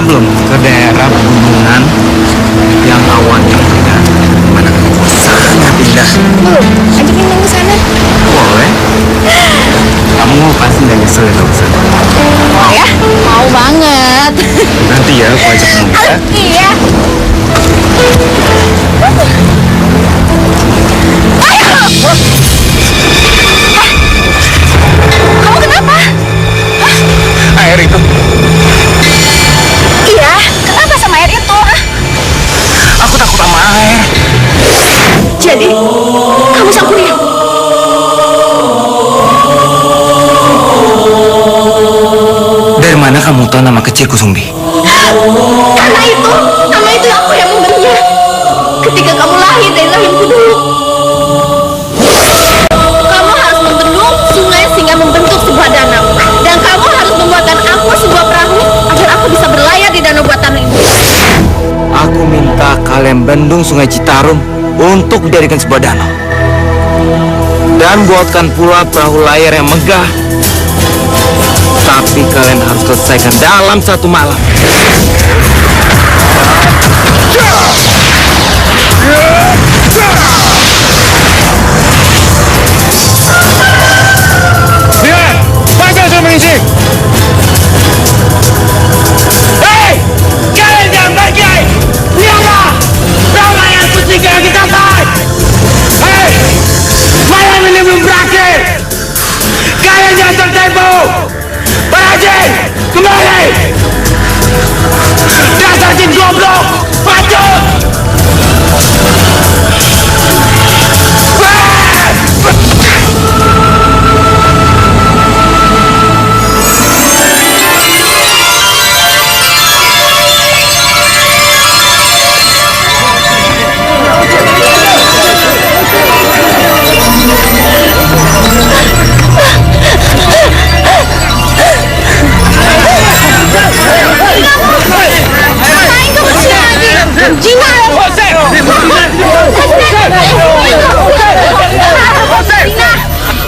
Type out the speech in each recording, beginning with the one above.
belum ke daerah pegunungan yang awannya pindah? Mana sana pindah? Ajakin Bang ke sana. Boleh. Kamu pasti nggak nyesel ya kalau kesana? Mau ya? Mau banget. Nanti ya, aku ajak kamu ya. Iya. Ayo! Kamu kenapa? Air itu. Iya, kenapa sama air itu? Aku takut sama air. Jadi, kamu sang kuliah? Dari mana kamu tahu nama kecilku, Sumbi? Karena itu, nama itu aku yang memberinya. Ketika kamu lahir dari rahimku dulu. Kamu harus membendung sungai sehingga membentuk sebuah danau. Dan kamu harus membuatkan aku sebuah perahu agar aku bisa berlayar di danau buatan ini. Aku minta kalian bendung Sungai Citarum untuk dijadikan sebuah danau. Dan buatkan pula perahu layar yang megah. Tapi kalian harus selesaikan dalam satu malam. Lihat, panggil suruh mengisi. Hei, kalian jangan pergi. Lihatlah, perahu layar putih yang kita tarik. Hei, malam ini belum berakhir. Kalian jangan tertipu. Perajin, kembali. Dasar jin goblok, pacut.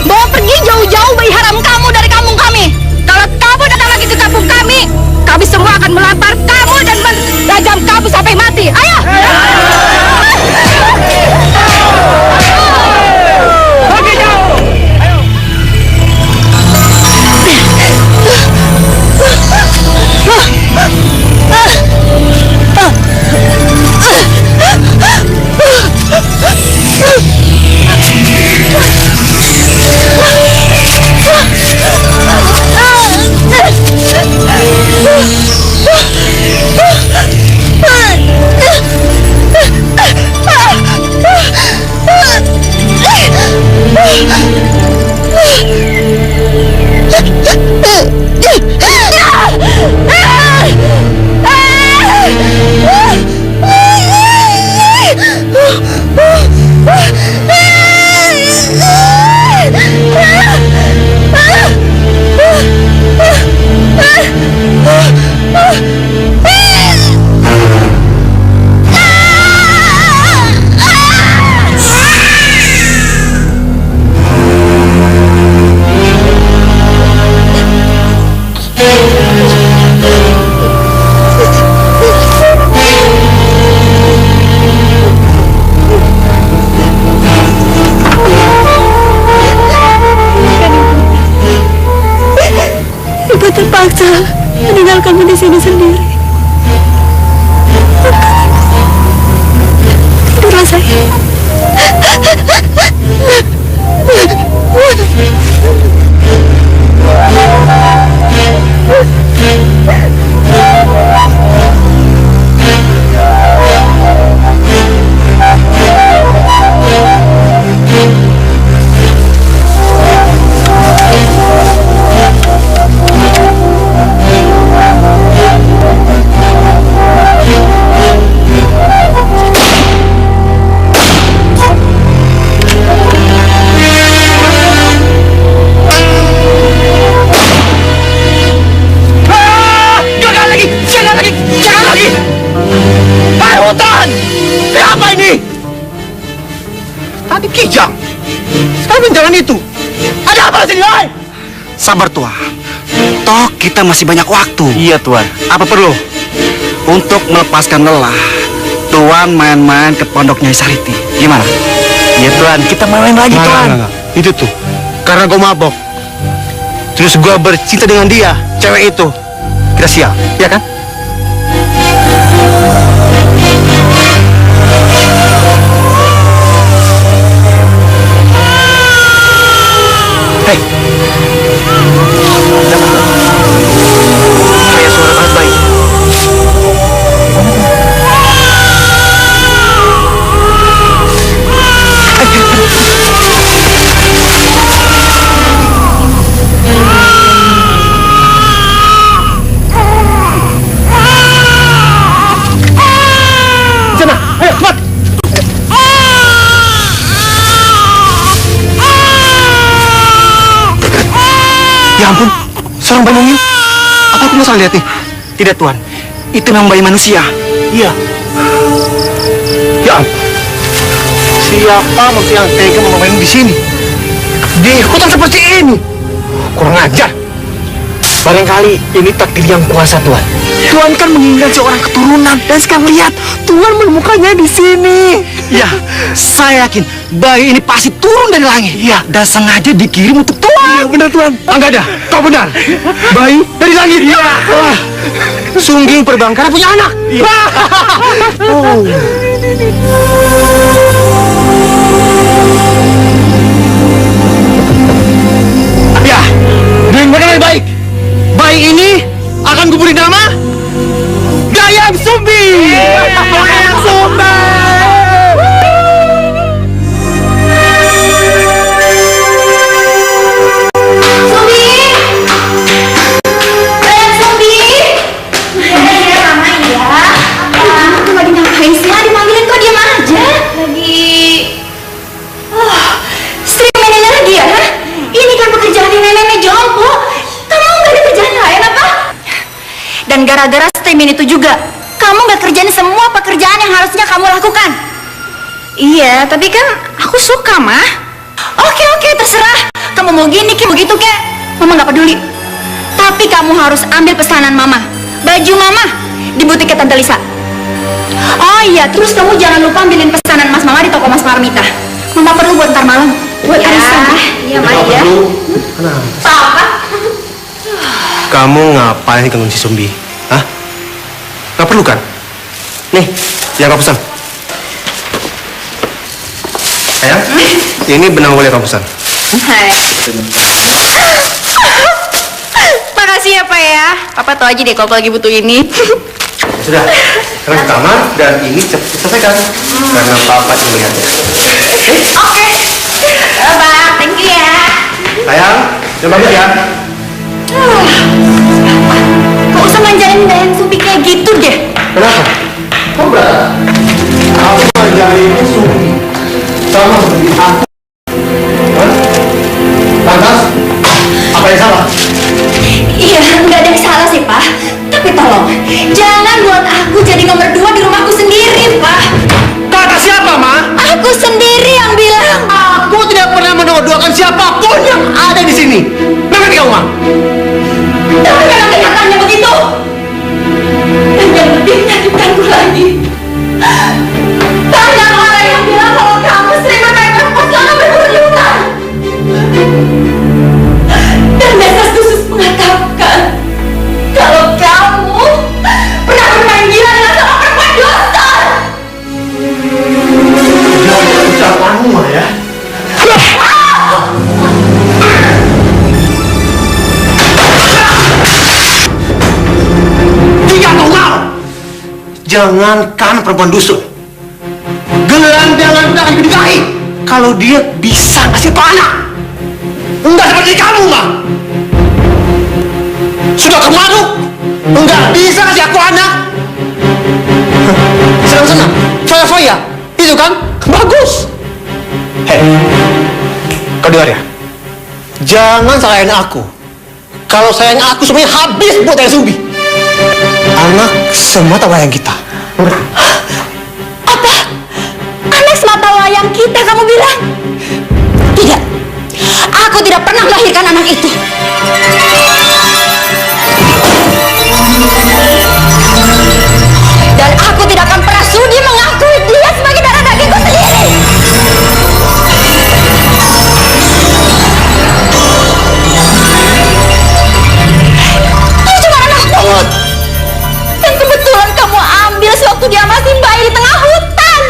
Bawa pergi jauh-jauh bayi haram kamu dari kampung kami. Kalau kamu datang lagi ke kampung kami semua akan melempar kamu dan merajam kamu sampai mati. Ayo! Pergi jauh. Ayo. terpaksa meninggalkanmu di sini sendiri. Tidurlah sayang. Tadi Kijang, sekarang jalan itu. Ada apa di sini, oi? Sabar, Tuan. Toh kita masih banyak waktu. Iya, Tuan. Apa perlu? untuk melepaskan lelah, Tuan main-main ke pondok Nyai Sariti. Gimana? Iya Tuan, kita main lagi Tuan. Itu tuh, karena gue mabok. Terus gue bercinta dengan dia, cewek itu. Kita siap, ya kan? Hei, kayak suara banget baik. Sana, ayo cepat. Ya ampun, seorang bayi mungil. Apa aku salah lihat nih? Tidak Tuan, itu memang bayi manusia. Iya. Ya ampun, siapa manusia yang tega membawa di sini? Di hutan seperti ini? Kurang ajar. Barangkali ini takdir yang kuasa Tuan. Tuan kan menginginkan seorang keturunan, dan sekarang lihat Tuan menemukannya di sini. Ya, saya yakin bayi ini pasti turun dari langit. Iya, dan sengaja dikirim untuk Tuan. Iya, benar Tuan. Enggak ada, kau benar. Bayi dari langit. Iya. Wah, Sungging Perbangkara punya anak. Iya. Oh. Ya, dengarkan baik. Bayi ini akan kuberi nama Gayam Sumbi. Gayam Sumbi. Sumbi! Gayam Sumbi! Ya, Mama ya. Kamu tuh lagi ngapain sih? Dimanggilin kok diam aja. Lagi... streaming ini lagi ya? Ini kan pekerjaan nenek-nenek jompo. Kamu nggak ada kerjaan lain apa? Dan gara-gara streaming itu juga, kamu nggak kerjain semua pekerjaan yang harusnya kamu lakukan. Iya, tapi kan aku suka, Mah. Oke, terserah. Kamu mau gini, kayak begitu, kek. Mama nggak peduli. Tapi kamu harus ambil pesanan Mama. Baju Mama di butiknya Tante Lisa. Oh iya, terus kamu jangan lupa ambilin pesanan Mas Mama di toko Mas Parmita. Mama perlu buat ntar malam. Buat arisan. Iya, Ma, ya. Apa? Kamu ngapain gangguin si Sumbi? Hah? Gak perlu kan? Nih, yang kau pesan. Sayang, ini benang wol yang kau pesan. Hai. Makasih ya, Pak ya. Papa tahu aja deh kalau lagi butuh ini. Sudah, sekarang ke kamar dan ini cepat selesaikan. Karena papa cuma melihatnya. Oke. Bang, thank you ya. Sayang, jangan bangun ya. Gak usah manjain Gayam Sumbi kayak gitu deh. Kenapa? Kau berapa? Aku manjain Sumbi sama seperti aku. Hah? Lantas, apa yang salah? Iya, nggak ada yang salah sih, Pak. Tapi tolong, jangan buat aku jadi nomor 2 di rumahku sendiri, Pak. Kata siapa, Ma? Aku sendiri yang bilang. Aku tidak pernah menodorkan siapapun yang ada di sini. Mengerti kamu, Ma? Tapi memang kenyataannya begitu. Dan yang lebih menyakitkanku lagi, banyak orang yang bilang kalau kamu sering bermain perempuan berhubungan. Dan Desas khusus mengatakan kalau kamu pernah bermain gila dengan seorang perempuan dosa. Jangan ucapanmu, Ma, ya. Tiga tunggal. Jangankan perempuan dusun, gelandangan akan dinikahi kalau dia bisa ngasih tau anak. Enggak seperti kamu, Ma. Sudah kemadu, enggak bisa kasih aku anak. Senang-senang, foya-foya, itu kan bagus. Hei, kau dengar ya? Jangan salahin aku. Kalau sayang aku semuanya habis buat Gayam Sumbi. Anak semata wayang kita. Apa? Anak semata wayang kita kamu bilang? Tidak. Aku tidak pernah melahirkan anak itu. hanya di tengah hutan.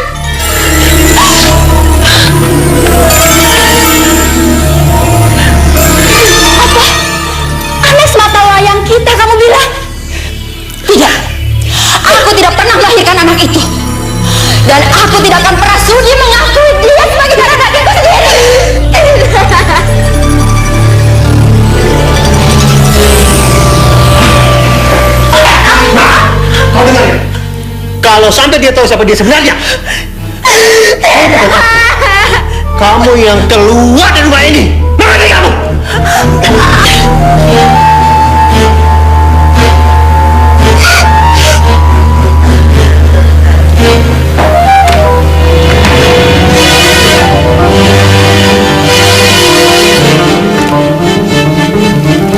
Apa? Anak semata wayang kita kamu bilang? Tidak. Aku tidak pernah melahirkan anak itu. Dan aku tidak akan pernah sudi mengakui dia sebagai anak kakekku sendiri. Kau dengar ya? Kalau sampai dia tahu siapa dia sebenarnya, kamu yang keluar dari rumah ini. Mana dari kamu?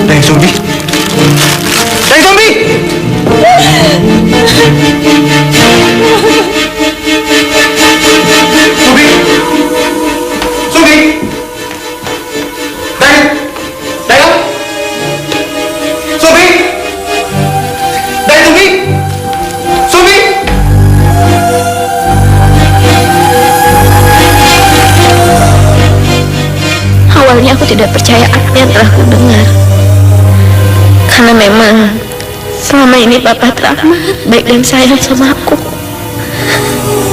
Dari zombie. Dari zombie. Awalnya aku tidak percaya apa yang telah aku dengar. Karena memang selama ini Papa telah baik dan sayang sama aku.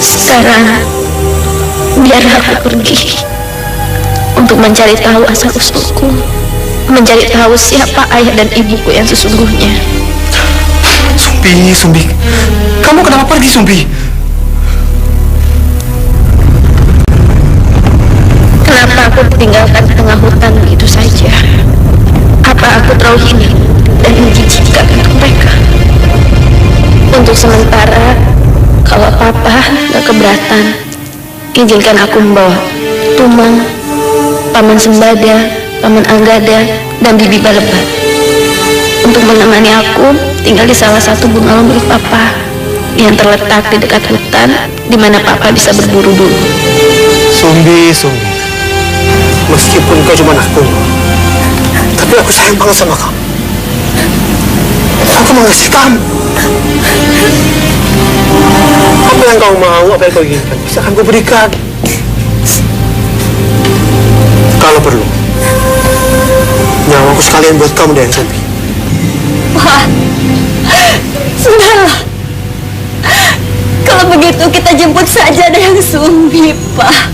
Sekarang biarlah aku pergi untuk mencari tahu asal usulku, mencari tahu siapa ayah dan ibuku yang sesungguhnya. Sumbi, kamu kenapa pergi, Sumbi? Kenapa aku tinggalkan tengah hutan begitu saja? Apa aku terlalu hina dan menjijikkan untuk mereka? Untuk sementara, kalau Papa gak keberatan, izinkan aku membawa Tumang, Paman Sembada, Paman Anggada, dan Bibi Balebat untuk menemani aku tinggal di salah satu bungalow milik Papa yang terletak di dekat hutan di mana Papa bisa berburu dulu. Sumbi, meskipun kau cuma aku, tapi aku sayang banget sama kamu. Aku mengasihi kamu. Apa yang kau mau, apa yang kau inginkan, bisa akan ku berikan. Kalau perlu, nyawaku sekalian buat kamu dan Sumbi. Wah, sudahlah. Kalau begitu kita jemput saja Dayang Sumbi, Pak.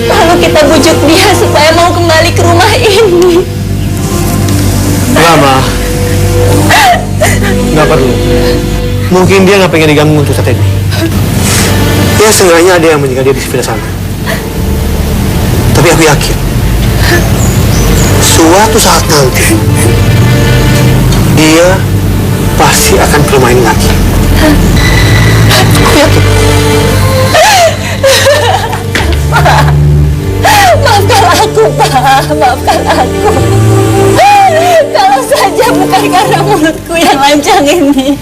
Lalu kita bujuk dia supaya mau kembali ke rumah ini. Lama, nggak perlu. Mungkin dia nggak pengen diganggu untuk saat ini. Ya seenggaknya ada yang menjaga dia di sebelah sana. Tapi aku yakin, suatu saat nanti dia pasti akan ke rumah ini lagi. Aku yakin. Maafkan aku, Pak. Maafkan aku. Kalau saja bukan karena mulutku yang lancang ini,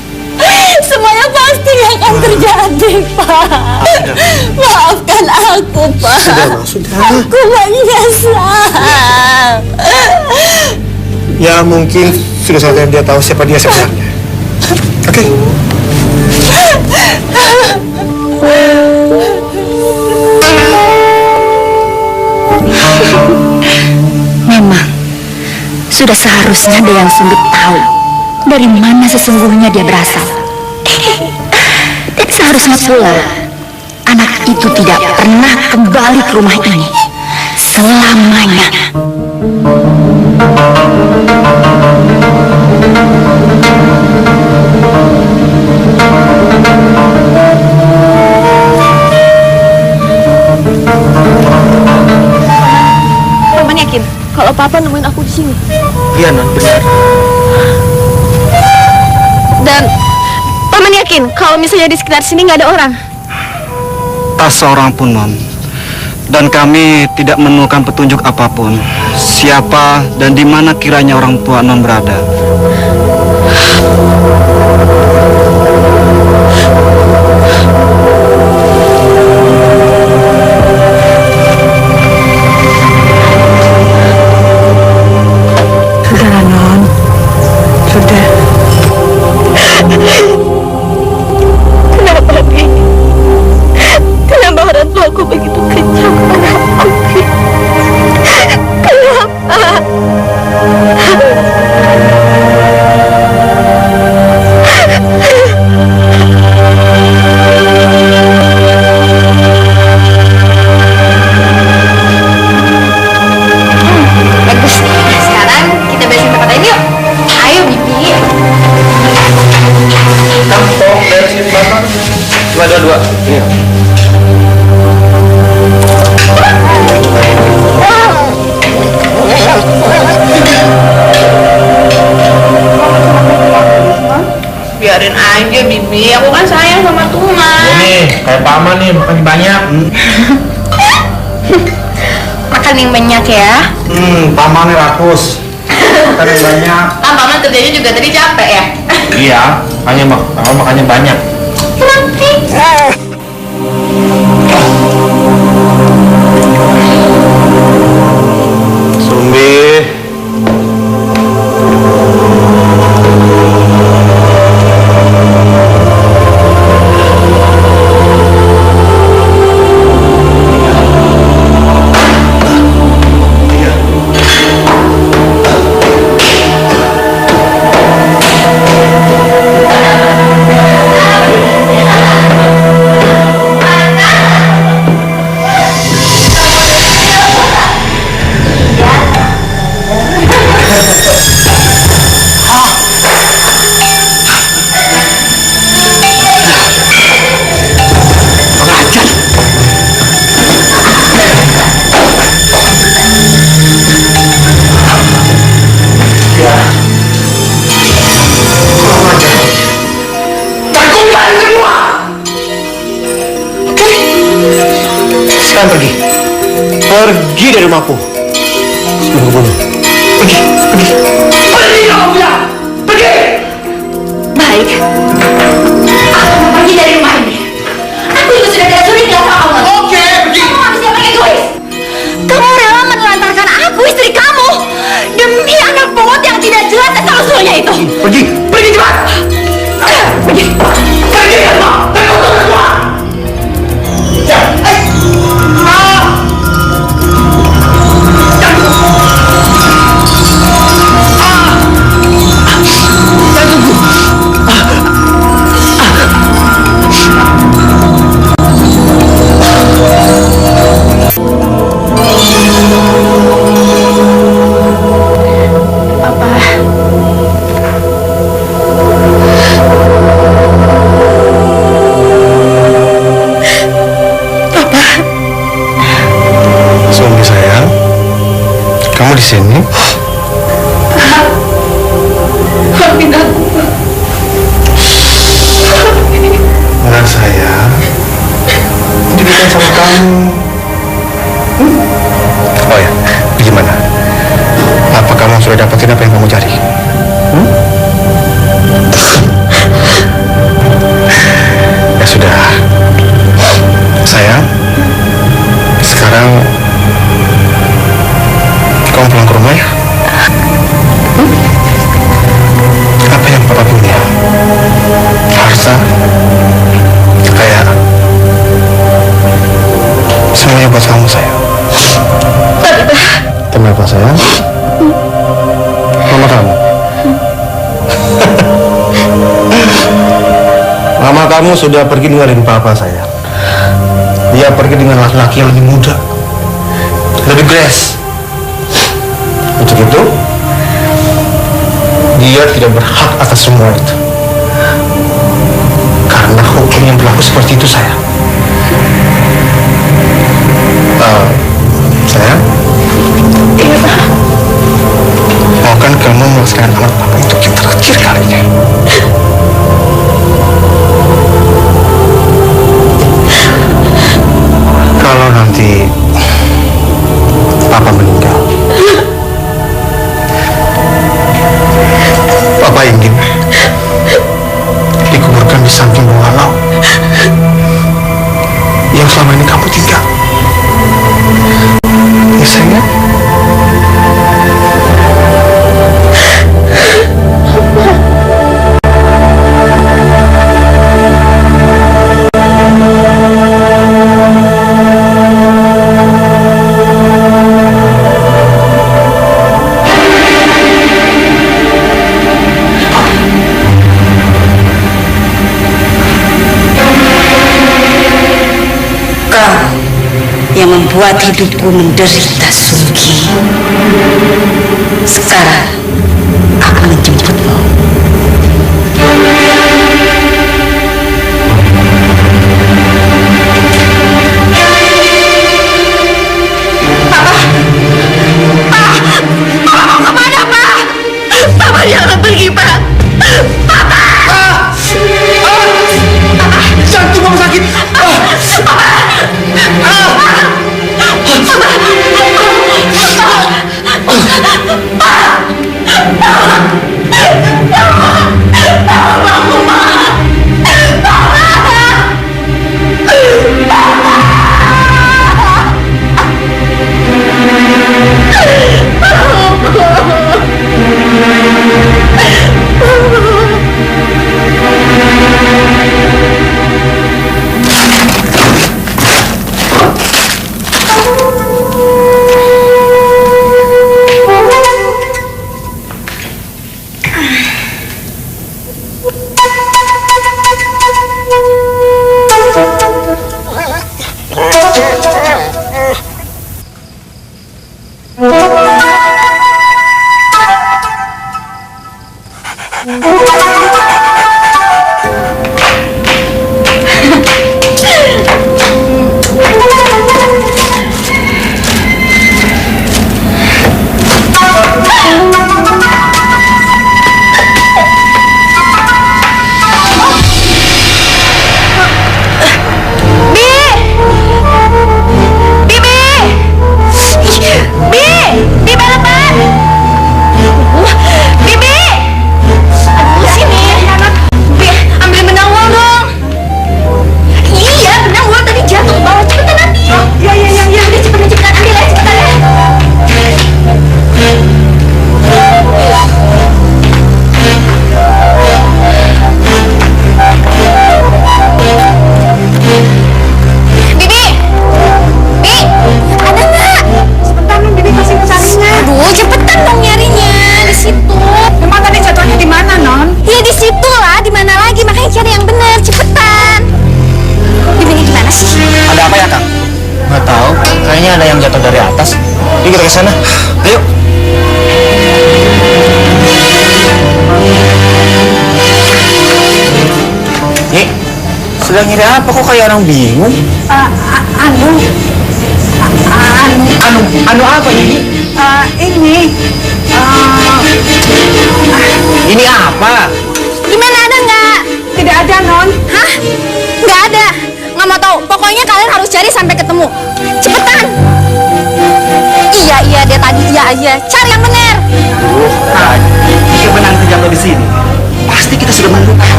semuanya pasti akan terjadi, Pak. Maafkan aku, Pak. Sudah. Aku menyesal. Ya mungkin sudah saatnya dia tahu siapa dia sebenarnya. Oke. Memang sudah seharusnya Dayang Sumbi tahu dari mana sesungguhnya dia berasal. Dan seharusnya pula anak itu tidak pernah kembali ke rumah ini selamanya. Paman yakin kalau Papa nemuin aku di sini? Iya, Non, benar. Dan Paman yakin kalau misalnya di sekitar sini nggak ada orang? Tak seorang pun, Non. Dan kami tidak menemukan petunjuk apapun siapa dan di mana kiranya orang tua Non berada. Sudahlah, Non. Sudah. Kenapa lagi? aja, Bibi. Aku kan sayang sama Tuman. Nih, kayak paman nih, makan banyak. Makan yang banyak ya. Pamannya rakus. Makan yang banyak. Paman kerjanya juga tadi capek ya. Iya, makanya banyak. Nanti. Sumbi. Sekarang pergi. Pergi dari rumahku. Bunuh. Pergi. Pergi kamu bilang. Pergi. Baik. Aku mau pergi dari rumah ini. Aku juga sudah tidak curiga sama kamu. Oke, pergi. Kamu manusia yang egois. Kamu rela menelantarkan aku, istri kamu, demi anak pungut yang tidak jelas asal-usulnya itu. Pergi. Pergi cepat. Pergi. Pergi semua. Terkutuk semua. Suami sayang, kamu di sini? Maafin aku. Anak saya diberikan sama kamu. Oh ya, gimana? Apa kamu sudah dapetin apa yang kamu cari? Ya sudah, sayang. Sekarang kamu pulang ke rumah ya. Apa yang papa punya? Harta, kekayaan, semuanya buat kamu sayang. Kenapa sayang? Mama kamu. Mama kamu sudah pergi ninggalin papa sayang. Dia pergi dengan laki-laki yang lebih muda, lebih grace. Untuk itu, dia tidak berhak atas semua itu. Karena hukum yang berlaku seperti itu sayang. Sayang, maukan kamu melaksanakan alat papa untuk yang terakhir kalinya? Kalau nanti papa meninggal, papa ingin dikuburkan di samping bawah laut yang selama ini kamu tinggal. Ya sayang? Yang membuat hidupku menderita Sungki. Sekarang aku menjemputmu. Papa mau kemana, Pak? Papa jangan pergi, Pak. Papa! kita ke sana. Ayo. Nih, sedang ngiri apa kok kayak orang bingung? Anu apa ini? Ini apa? Gimana, ada nggak? Tidak ada, Non. Hah? Nggak ada. Nggak mau tahu. Pokoknya kalian harus cari sampai ketemu. Cepetan. Iya dia tadi. Iya. Cari yang benar. Jika benang terjatuh di sini, pasti kita sudah menemukan.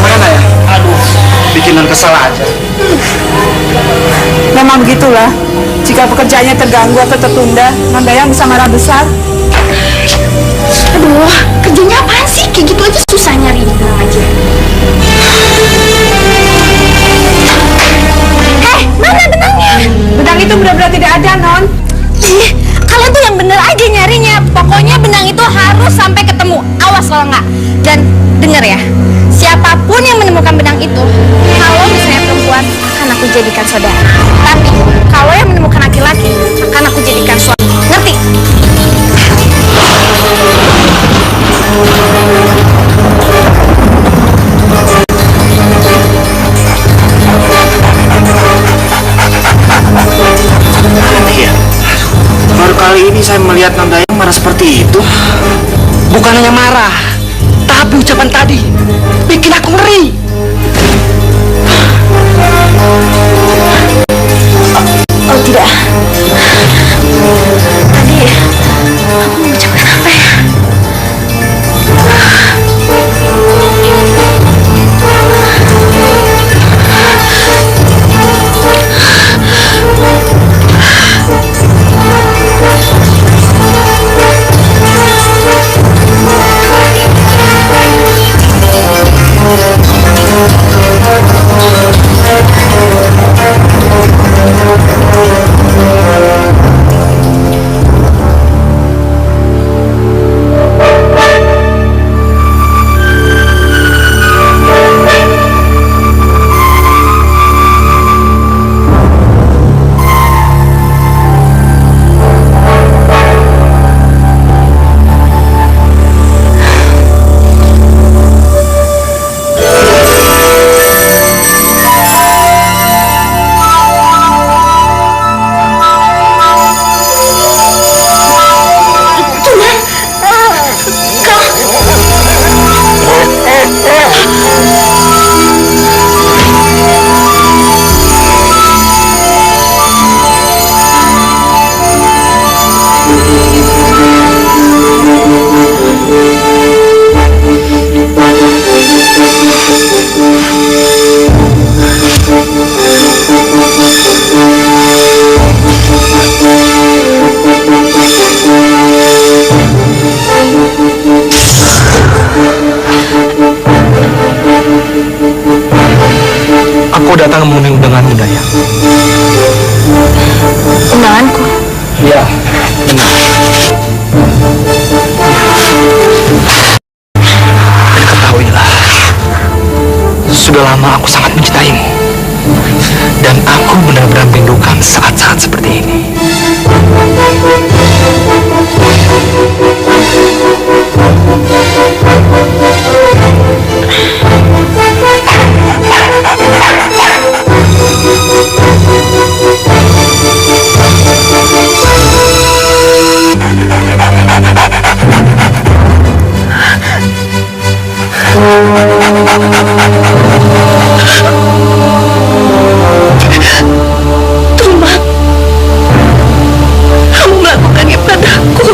Mana ya? Aduh, bikinan kesal aja. Memang begitulah. Jika pekerjaannya terganggu atau tertunda, Non Dayang bisa marah besar. Aduh, kerjanya apaan sih? Kayak gitu aja susah nyari aja. Mana benangnya? Benang itu benar-benar tidak ada, Non. Kalian tuh yang bener aja nyarinya. Pokoknya benang itu harus sampai ketemu. Awas kalau nggak. Dan denger ya, siapapun yang menemukan benang itu, kalau misalnya perempuan, akan aku jadikan saudara. Tapi kalau yang menemukan laki-laki, akan aku jadikan suami. Ngerti? Iya. Baru kali ini saya melihat Non Dayang marah seperti itu. Bukan hanya marah, tapi ucapan tadi bikin aku ngeri. Oh tidak. Tadi aku mengucapkan apa ya? Aku datang memenuhi undanganmu, Dayang. Undanganku. Iya, benar. Dan ketahuilah, sudah lama aku sangat mencintaimu. Dan aku benar-benar merindukan saat-saat seperti ini. Kamu melakukannya padaku.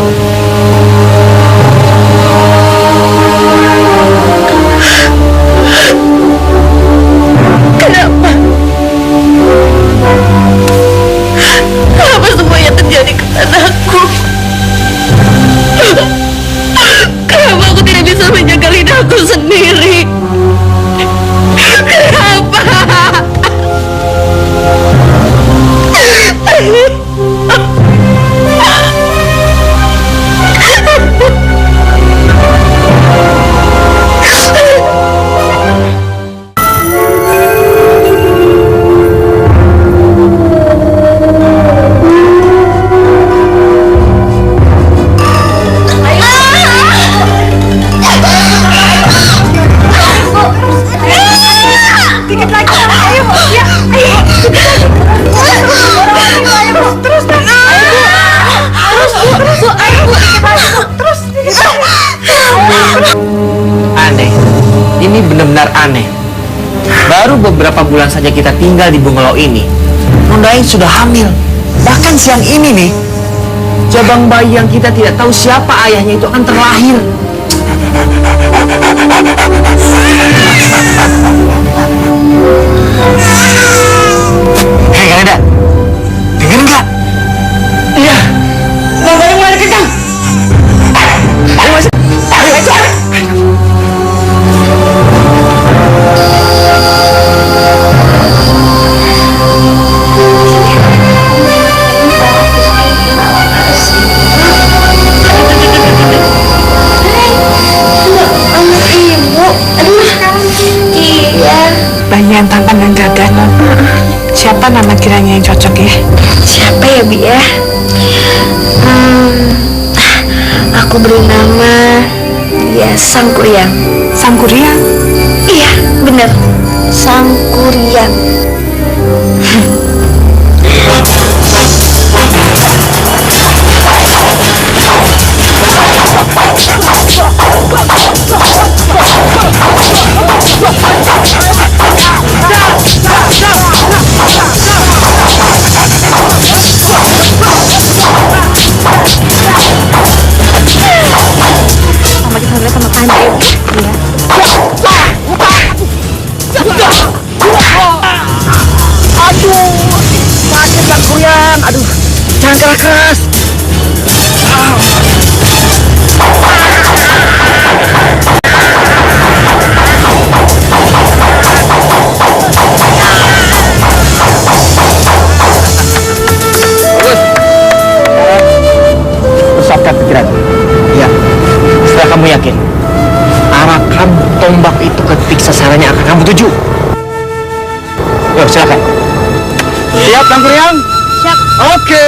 ini benar-benar aneh. Baru beberapa bulan saja kita tinggal di bungalow ini, Nondayang sudah hamil. Bahkan siang ini nih, jabang bayi yang kita tidak tahu siapa ayahnya itu akan terlahir. Hei Kaneda, denger nggak? Iya, Nondayang mulai kencang. Ayo masuk, ayo cepat. Bayi yang tampan dan gagah, Non. Siapa nama kiranya yang cocok ya? Siapa ya, Bi ya? Aku beri nama ya Sangkuriang. Sangkuriang? Iya, bener. Sangkuriang. Sama kita lihat sama Pandai. Iya. Aduh, sakit Sangkuriang. Aduh, jangan keras-keras. Pusatkan pikiran. Ya, setelah kamu yakin, arahkan tombak itu ke titik sasarannya akan kamu tuju. Yuk, silakan. Siap, Sangkuriang? Siap. Oke.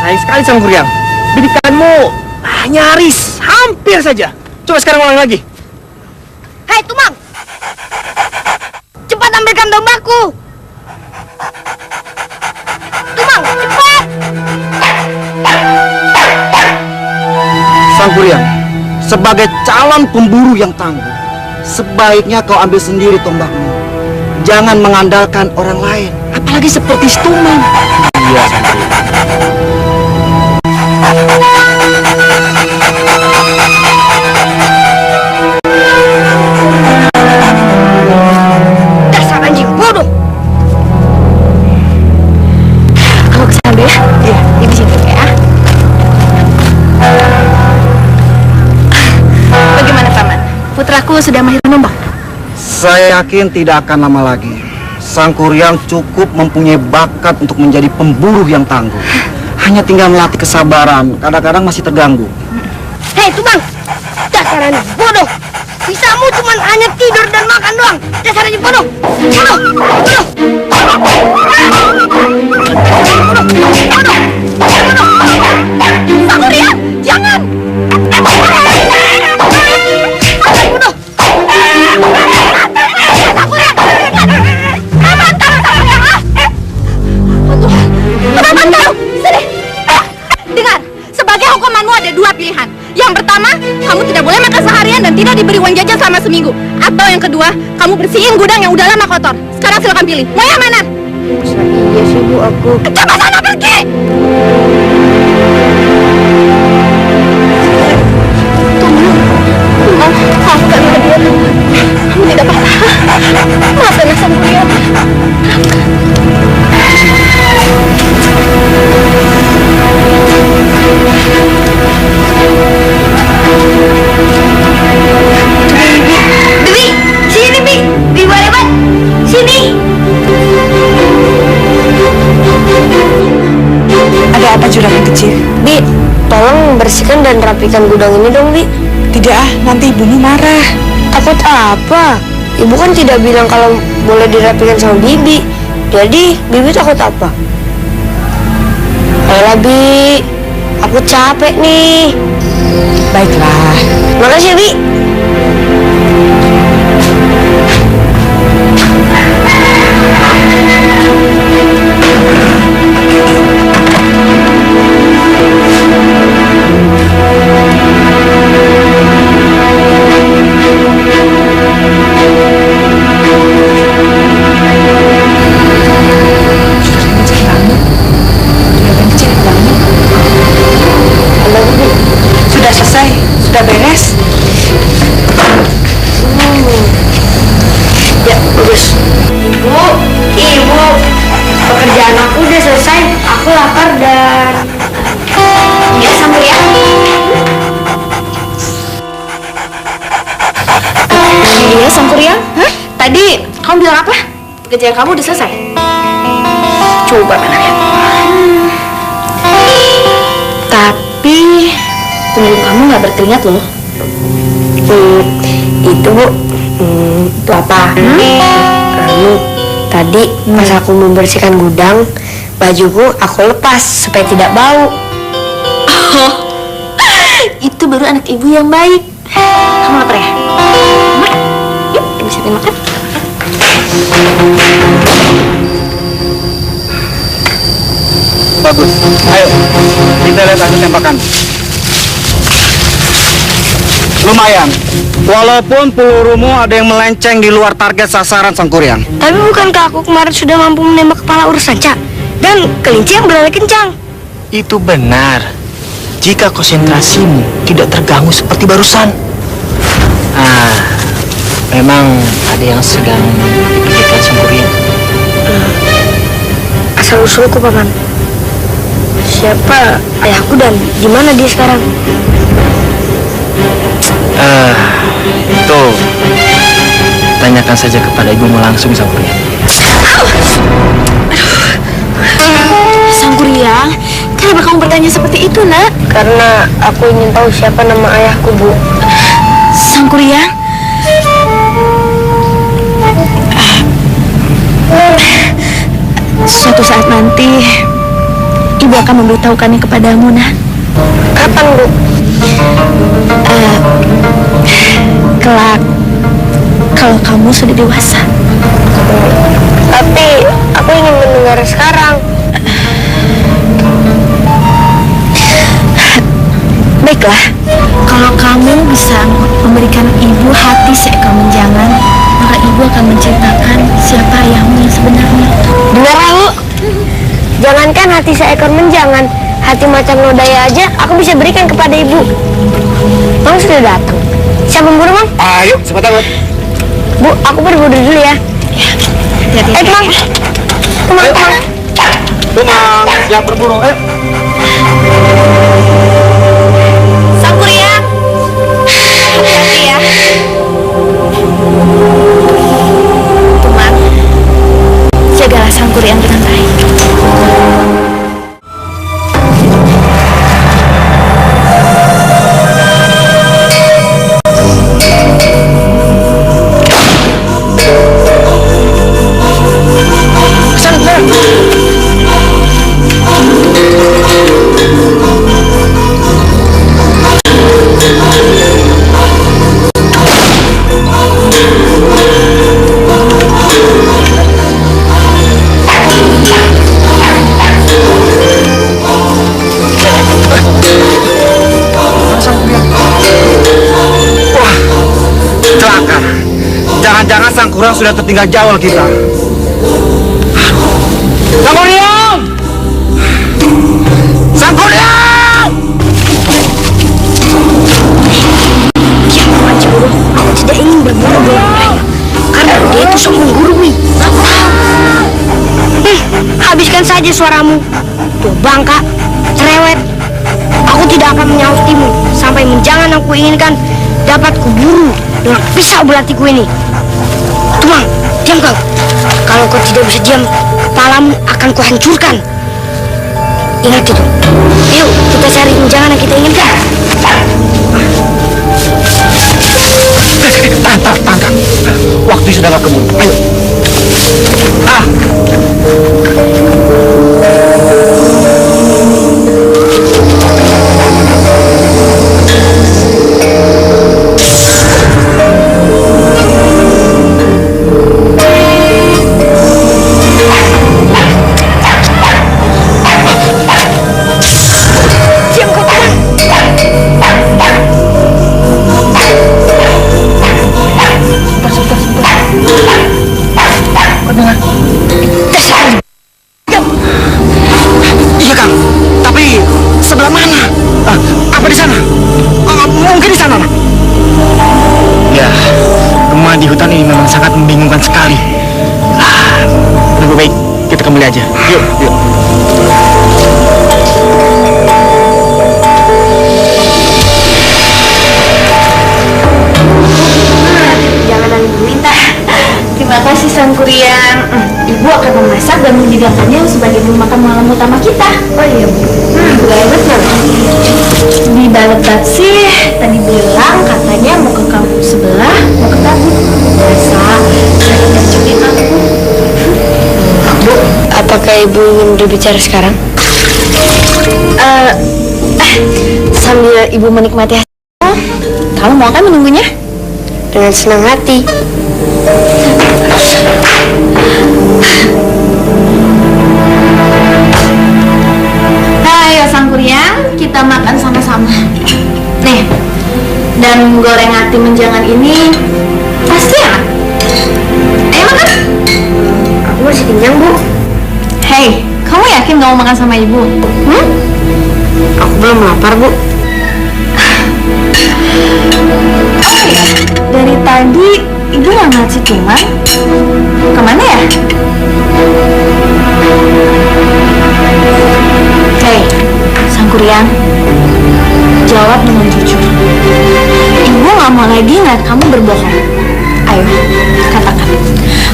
Sayang sekali Sangkuriang. Bidikanmu nyaris, hampir saja. Coba sekarang ulang lagi. Hei, Tumang! Cepat ambilkan tombakku! Tumang, cepat! Sangkuriang, sebagai calon pemburu yang tangguh, sebaiknya kau ambil sendiri tombakmu. Jangan mengandalkan orang lain, apalagi seperti Stumang. Iya, Dasar anjing bodoh! Kamu kesana dulu ya? Iya. Di sini ya. Bagaimana, Paman? Putraku sudah mahir menombak. Saya yakin tidak akan lama lagi. Sangkuriang cukup mempunyai bakat untuk menjadi pemburu yang tangguh. Hanya tinggal melatih kesabaran, kadang-kadang masih terganggu. Hei, Tumang! Dasar anak bodoh! Bisamu cuma hanya tidur dan makan doang! Dasar anak bodoh! Bodoh! Bodoh! Sangkuriang! Jangan! Bodoh! Dengar, sebagai hukumanmu ada dua pilihan. Yang pertama, kamu tidak boleh makan seharian dan tidak diberi uang jajan selama seminggu. Atau yang kedua, kamu bersihin gudang yang udah lama kotor. Sekarang silakan pilih. Mau yang mana? Iya sih, Bu, aku. Coba sana pergi! Tumang, kamu gak bisa dia. Kamu tidak apa-apa. Maafkan ya, Sangkuriang. Dewi, sini Bi, Bi boleh banget, sini. Ada apa juragan kecil? Bi, tolong bersihkan dan rapikan gudang ini dong, Bi. Tidak ah, nanti ibumu marah. Takut apa? Ibu kan tidak bilang kalau boleh dirapikan sama Bibi. Jadi, Bibi takut apa? Ayolah, Bi. Aku capek nih. Baiklah. Makasih, Bi. Tadi kamu bilang apa? Pekerjaan kamu udah selesai? Coba mana lihat. Tapi punggung kamu nggak berkeringat loh. Itu Bu, itu apa? Tadi pas aku membersihkan gudang, bajuku aku lepas supaya tidak bau. Oh, itu baru anak ibu yang baik. Kamu lapar ya? Makan. Yuk, ibu siapin makan. Bagus. Ayo, kita lihat hasil tembakan. Lumayan. Walaupun pelurumu ada yang melenceng di luar target sasaran Sang Kuryang. Tapi bukankah aku kemarin sudah mampu menembak kepala ular sanca dan kelinci yang berlari kencang? Itu benar. Jika konsentrasimu tidak terganggu seperti barusan. Memang ada yang sedang dipikirkan Sang Kuryang. Asal usulku, Paman. Siapa ayahku dan di mana dia sekarang? Itu tanyakan saja kepada ibumu langsung, Sang Kuryang. Sang Kuryang, kenapa kamu bertanya seperti itu, Nak? Karena aku ingin tahu siapa nama ayahku, Bu. Sang Kuryang, suatu saat nanti ibu akan memberitahukannya kepadamu, Nak. Kapan, Bu? Kelak, kalau kamu sudah dewasa. Tapi aku ingin mendengar sekarang. Baiklah, kalau kamu bisa memberikan ibu hati seekor menjangan, maka ibu akan menceritakan siapa ayahmu yang sebenarnya. Dengar, Bu. Jangankan hati seekor menjangan, hati macan lodaya aja aku bisa berikan kepada ibu. Mang sudah datang. Siapa memburu, Mang? Ayo, cepat amat. Bu, aku berburu dulu ya. Hati-hati. Mang. Mang. Tumang, siap berburu. Sang Kuryang, hati-hati ya. Tumang, jagalah Sang Kuryang dengan baik. Jangan-jangan Sang Kuryang sudah tertinggal jauh kita. Sang Kuryang! Sang Kuryang! Ya, Paman Ciburu, aku tidak ingin berburu dengan mereka. Karena dia itu sok menggurui. Habiskan saja suaramu. Tuh bangka, cerewet. Aku tidak akan menyautimu sampai menjangan yang kuinginkan dapat kuburu dengan pisau belatiku ini. Tumang, diam kau. Kalau kau tidak bisa diam, kepalamu akan kuhancurkan. Ingat itu. Yuk, kita cari menjangan yang kita inginkan. Tahan. Waktu sudah gak keburu. Ayo. Diam kau, Tumang. Iya, Kang. Tapi sebelah mana? Apa di sana? Mungkin di sana, Nak. Ya, gemah di hutan ini memang sangat membingungkan sekali. Lebih baik kita kembali aja. Yuk. Jangan nangis minta. kan yang sebagai menu makan malam utama kita. Oh iya Bu. Gaya betul. Di Balebat sih tadi bilang katanya mau ke kampung sebelah, mau ke Tabut. Biasa, saya ngajakin aku. Bu, apakah Ibu ingin berbicara sekarang? Sambil Ibu menikmati hasilnya, kamu mau kan menunggunya? Dengan senang hati. Ayo Sangkuriang, kita makan sama-sama. Nih, dan goreng hati menjangan ini pasti enak. Ayo makan. Aku masih kenyang, Bu. Hei, kamu yakin gak mau makan sama Ibu? Aku belum lapar, Bu. Oh ya, dari tadi Ibu nggak ngeliat si Tuman. Kemana ya? Hei, Sangkuriang, jawab dengan jujur. Ibu nggak mau lagi ngeliat kamu berbohong. Ayo, katakan.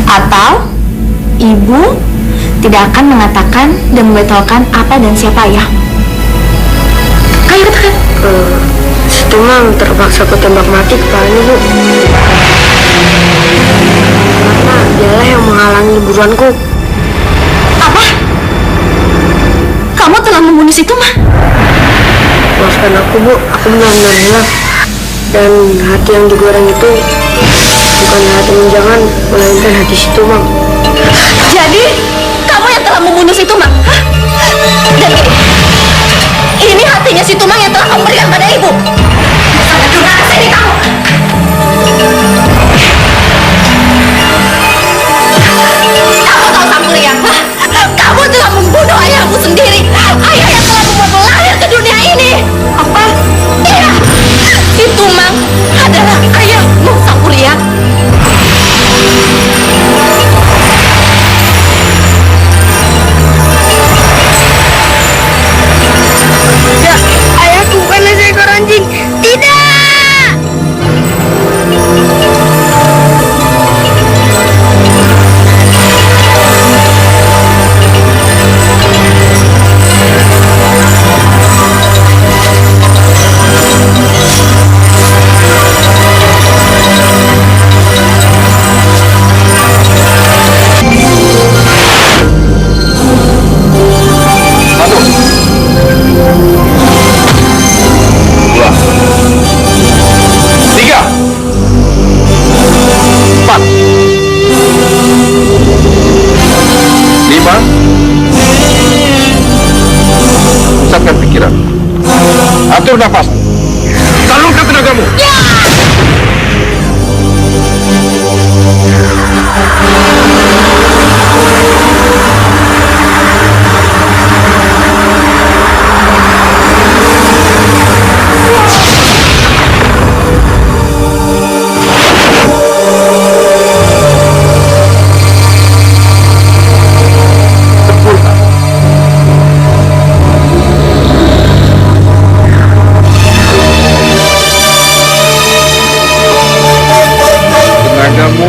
Atau Ibu tidak akan mengatakan dan membatalkan apa dan siapa ayahmu. Ayo katakan. Si Tumang terpaksa aku tembak mati kepalanya, Bu. Karena dialah yang menghalangi liburanku. Apa? Kamu telah membunuh si Tumang? Maafkan aku, Bu. Aku benar-benar hilaf. Dan hati yang digoreng itu bukan hati menjangan, melainkan hati si Tumang. Jadi, kamu yang telah membunuh si Tumang? Hah? Dan ini hatinya si Tumang yang telah kamu berikan pada Ibu? Sangat durhaka kesini kamu! Kamu tahu Sangkuriang? Kamu telah membunuh ayahmu sendiri. Ayah yang telah membuatmu lahir ke dunia ini. Apa? Iya, si Tumang adalah ayahmu, Sangkuriang. Ayahku bukanlah seekor anjing. Tidak! Pusatkan pikiran. Atur nafas. Salurkan tenagamu.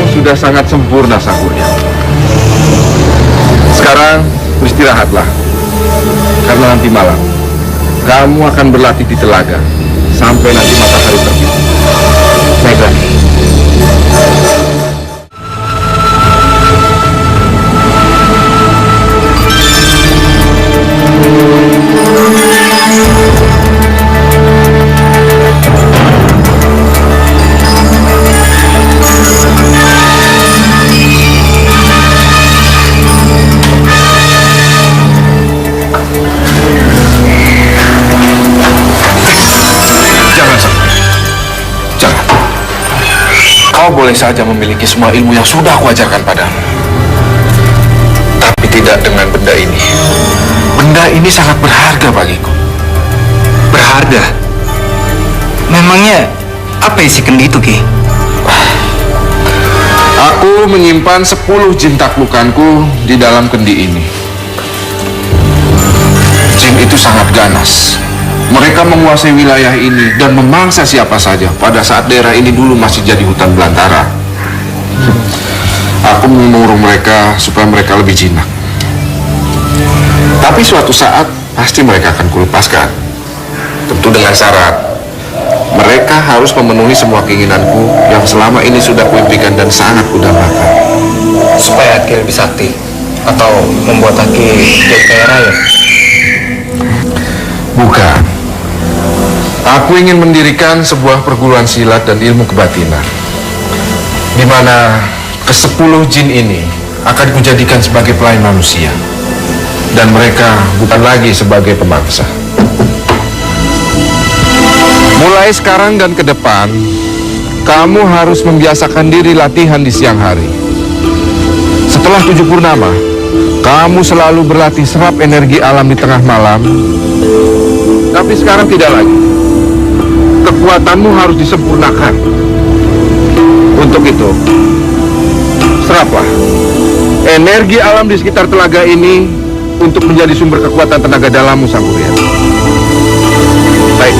Sudah sangat sempurna, Sangkuriang. Sekarang beristirahatlah, karena nanti malam kamu akan berlatih di telaga sampai nanti matahari terbit. Baiklah. Kau boleh saja memiliki semua ilmu yang sudah aku ajarkan padamu. Tapi tidak dengan benda ini. Benda ini sangat berharga bagiku. Berharga? Memangnya apa isi kendi itu, Ki? Aku menyimpan 10 jin taklukanku di dalam kendi ini. Jin itu sangat ganas. Mereka menguasai wilayah ini dan memangsa siapa saja pada saat daerah ini dulu masih jadi hutan belantara. Aku mengurung mereka supaya mereka lebih jinak. Tapi suatu saat pasti mereka akan kulepaskan. Tentu dengan syarat mereka harus memenuhi semua keinginanku yang selama ini sudah kuimpikan dan sangat kudambakan. Supaya Aki lebih sakti atau membuat Aki jadi kaya raya? Bukan. Aku ingin mendirikan sebuah perguruan silat dan ilmu kebatinan, di mana ke-10 jin ini akan kujadikan sebagai pelayan manusia, dan mereka bukan lagi sebagai pemangsa. Mulai sekarang dan ke depan, kamu harus membiasakan diri latihan di siang hari. Setelah 7 purnama, kamu selalu berlatih serap energi alam di tengah malam. Tapi sekarang tidak lagi. Kekuatanmu harus disempurnakan. Untuk itu, seraplah energi alam di sekitar telaga ini untuk menjadi sumber kekuatan tenaga dalammu, Sang Kurian. Baik.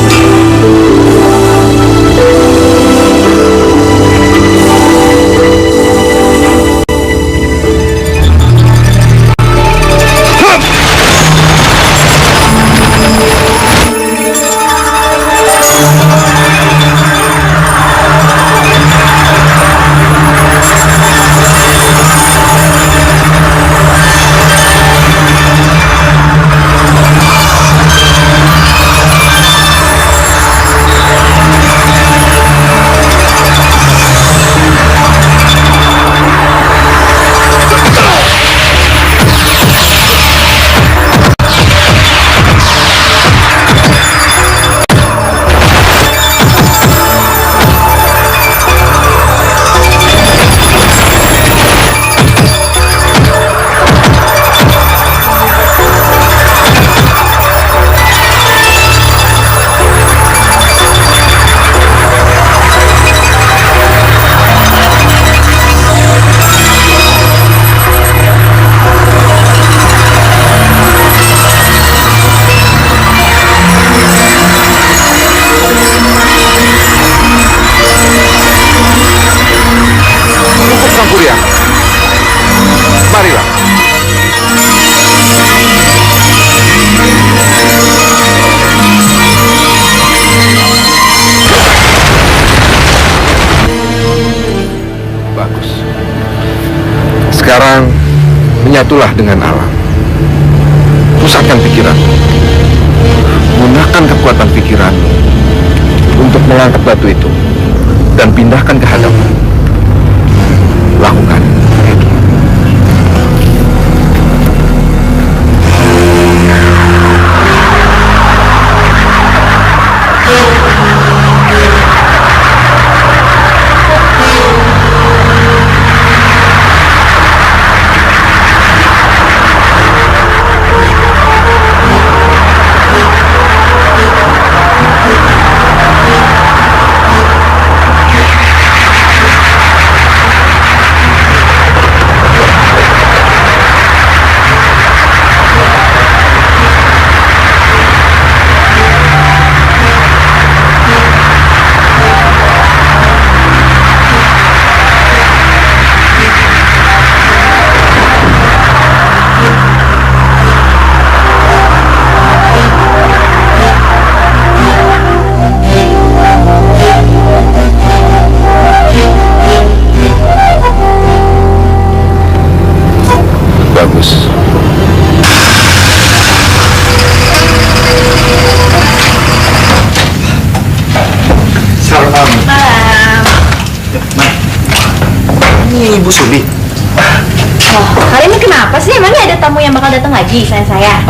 Sekarang menyatulah dengan alam. Pusatkan pikiran. Gunakan kekuatan pikiranmu untuk mengangkat batu itu dan pindahkan ke hadapan. Lakukan. Ibu Suli. Oh, kalian ini kenapa sih? Emangnya ada tamu yang bakal datang lagi selain saya?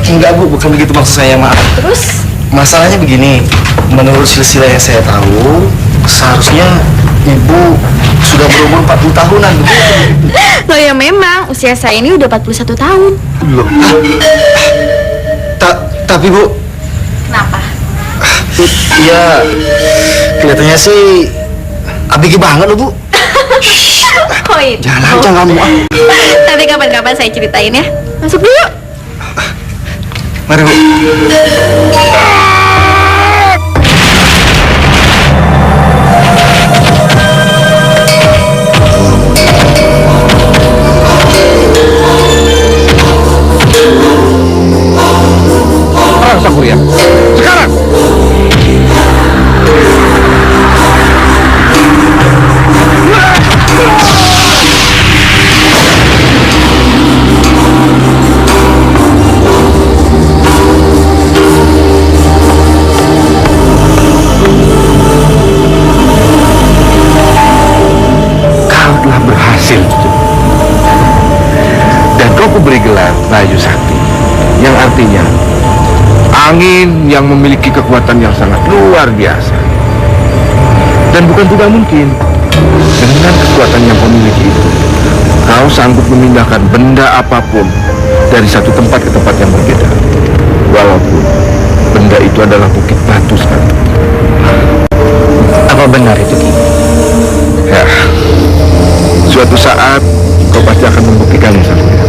Enggak Bu, bukan begitu maksud saya, maaf. Terus? Masalahnya begini, menurut silsilah yang saya tahu, seharusnya Ibu sudah berumur 40 tahunan, begitu? Loh ya memang, usia saya ini udah 41 tahun. Loh. Tapi Bu. Kenapa? Iya, kelihatannya sih abg banget loh Bu. Oh itu. Jangan kamu. Tapi kapan-kapan saya ceritain ya. Masuk dulu. Mari Bu. yang memiliki kekuatan yang sangat luar biasa. Dan bukan tidak mungkin, dengan kekuatan yang kau miliki itu, kau sanggup memindahkan benda apapun dari satu tempat ke tempat yang berbeda. Walaupun benda itu adalah bukit batu sekalipun. Apa benar itu, Ki? Ya, suatu saat kau pasti akan membuktikannya, Satria.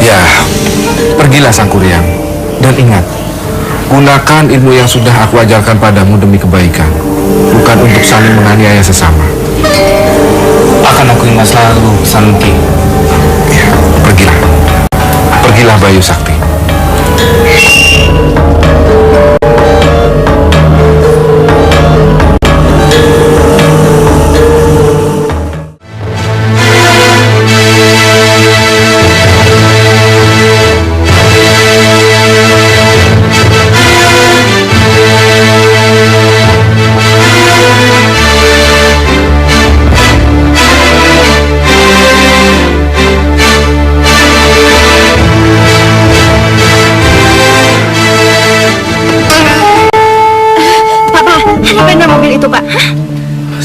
Ya, pergilah Sangkuriang. Dan ingat, gunakan ilmu yang sudah aku ajarkan padamu demi kebaikan, bukan untuk saling menganiaya sesama. Akan aku ingat selalu, Santi. Ya, pergilah. Pergilah Bayu Sakti.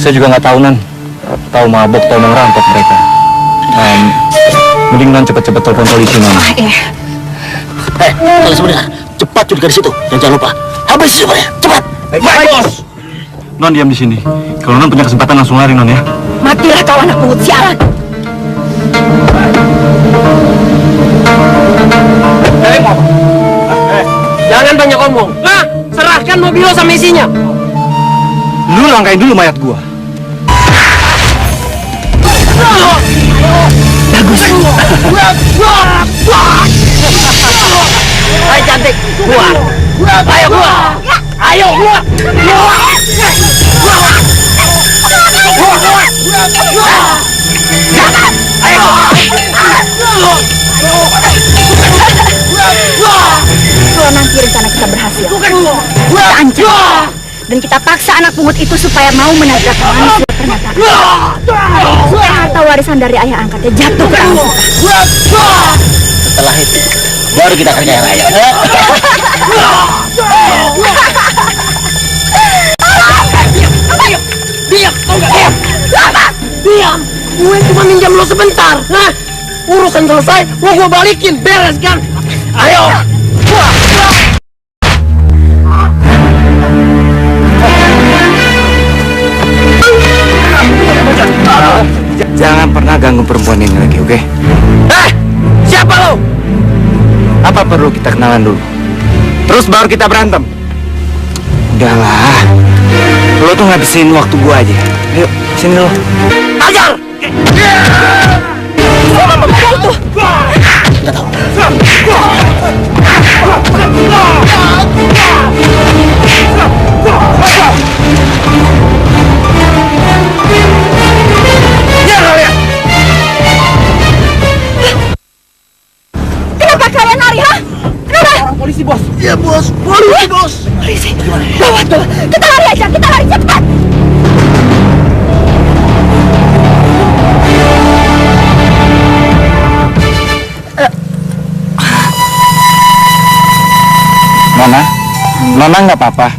Saya juga nggak tahu, Nan. Tahu mabok, tahu mau ngerampok mereka. Mending Nan cepat-cepat telepon polisi, Nan. Kalian sebenarnya cepat juga dari situ. Dan jangan lupa, habis semuanya, cepat. Baik, Bos. Non diam di sini. Kalau Non punya kesempatan langsung lari, Non ya. Matilah kau anak pungut sialan. Jangan banyak omong. Nah, serahkan mobil lo sama isinya. Lu langkain dulu mayat gua. Ayo cantik, keluar. Ayo keluar. Ayo keluar. Kalau nanti rencana kita berhasil, kita ancam dan kita paksa anak pungut itu supaya mau menabrak manusia pernyataan. Supaya harta warisan dari ayah angkatnya jatuh ke tangan kita. Setelah itu, baru kita kerja yang lain. Diam, tau gak? Diam. Gue cuma minjam lo sebentar. Nah, urusan selesai, lo gue balikin, beres kan? Ayo. Jangan pernah ganggu perempuan ini lagi, oke? Siapa lo? Apa perlu kita kenalan dulu? Terus baru kita berantem? Udahlah. Lo tuh ngabisin waktu gua aja. Ayo, sini lo. Ajar! Kenapa kalian lari, ha? Kenapa? Polisi, Bos. Iya, Bos. Polisi, Bos. Polisi. Gawat, gawat. Kita lari aja, kita lari cepat. Nona nggak apa-apa.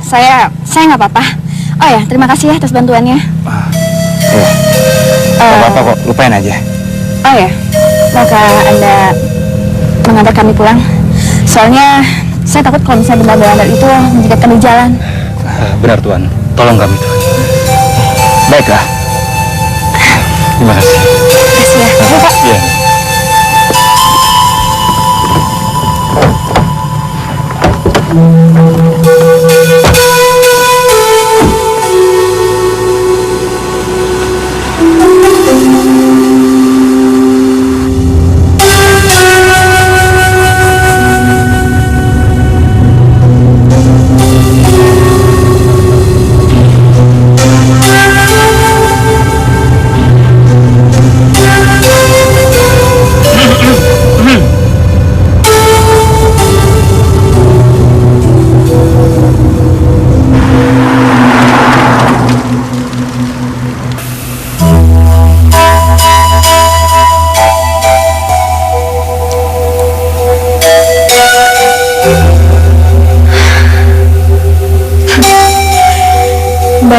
Saya nggak apa-apa. Oh ya, terima kasih ya atas bantuannya. Nggak apa-apa kok, lupain aja. Oh ya, maukah Anda mengantar kami pulang? Soalnya saya takut kalau misalnya benda-benda itu menjegat kami di jalan. Benar Tuan, tolong kami Tuan. Baiklah. Terima kasih. Terima kasih ya. Ayo, Pak. Iya.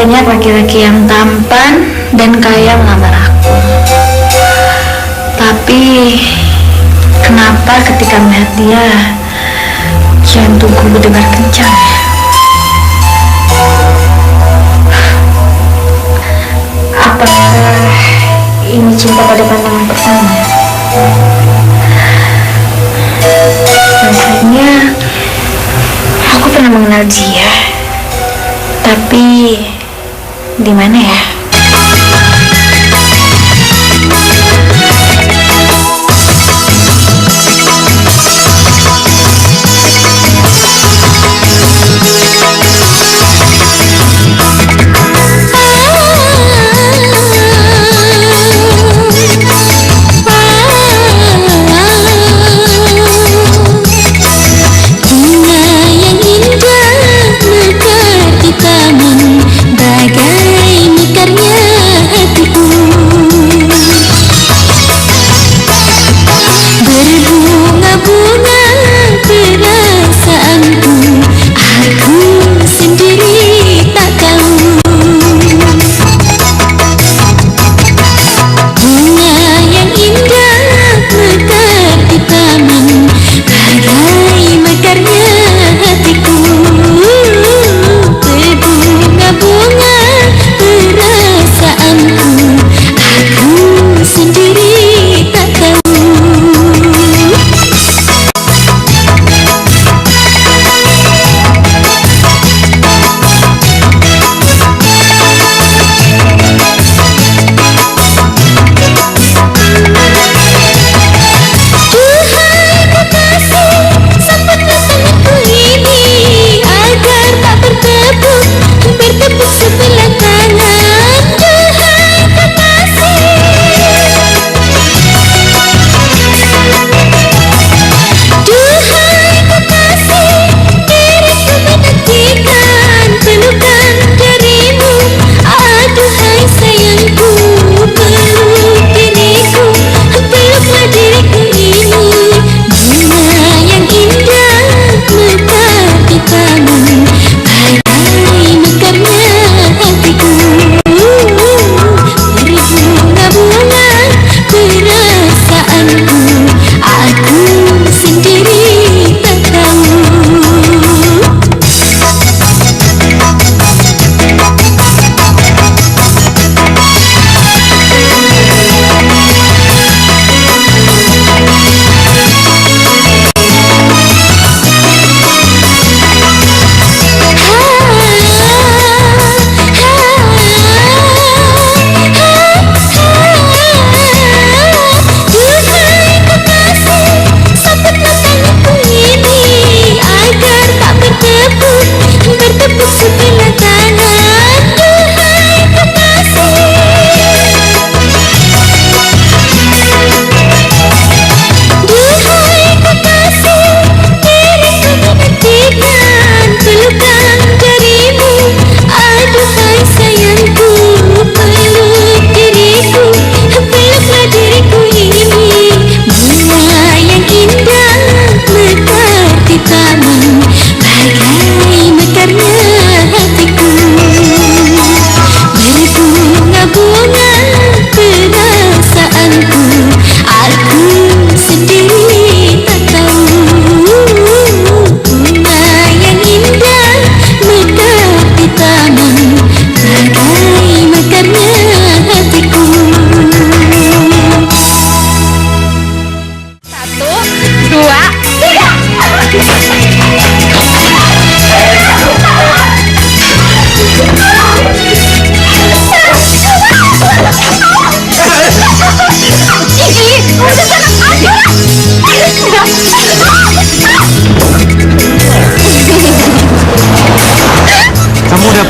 banyak laki-laki yang tampan dan kaya melamar aku. Tapi kenapa ketika melihat dia, jantungku berdebar kencang? Apakah ini cinta pada pandangan pertama? Rasanya aku pernah mengenal dia, tapi di mana ya?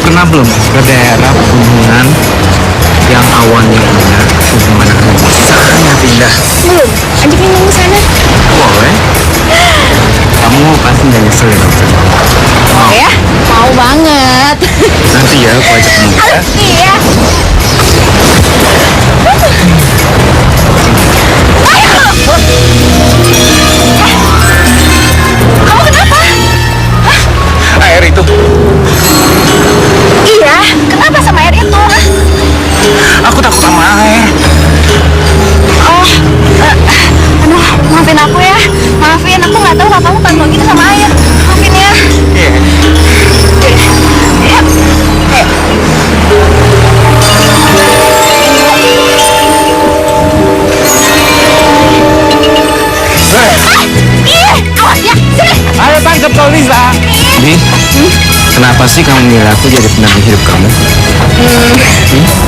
pernah belum ke daerah pegunungan yang awannya indah, pemandangan sangat indah? Belum, ajakin ngomong ke sana. Boleh. Kamu pasti nggak nyesel ya dokter? Mau ya? Mau banget. Nanti ya aku ajak kamu ya. Iya. Kamu kenapa? Air itu. Iya, kenapa sama kalau kamu kan gitu sama ayah. Maafin ya. Iya. Ya. Awas ya, sini. Ayo tangkap kau Lisa. Di, kenapa sih kamu milih aku jadi pendamping hidup kamu?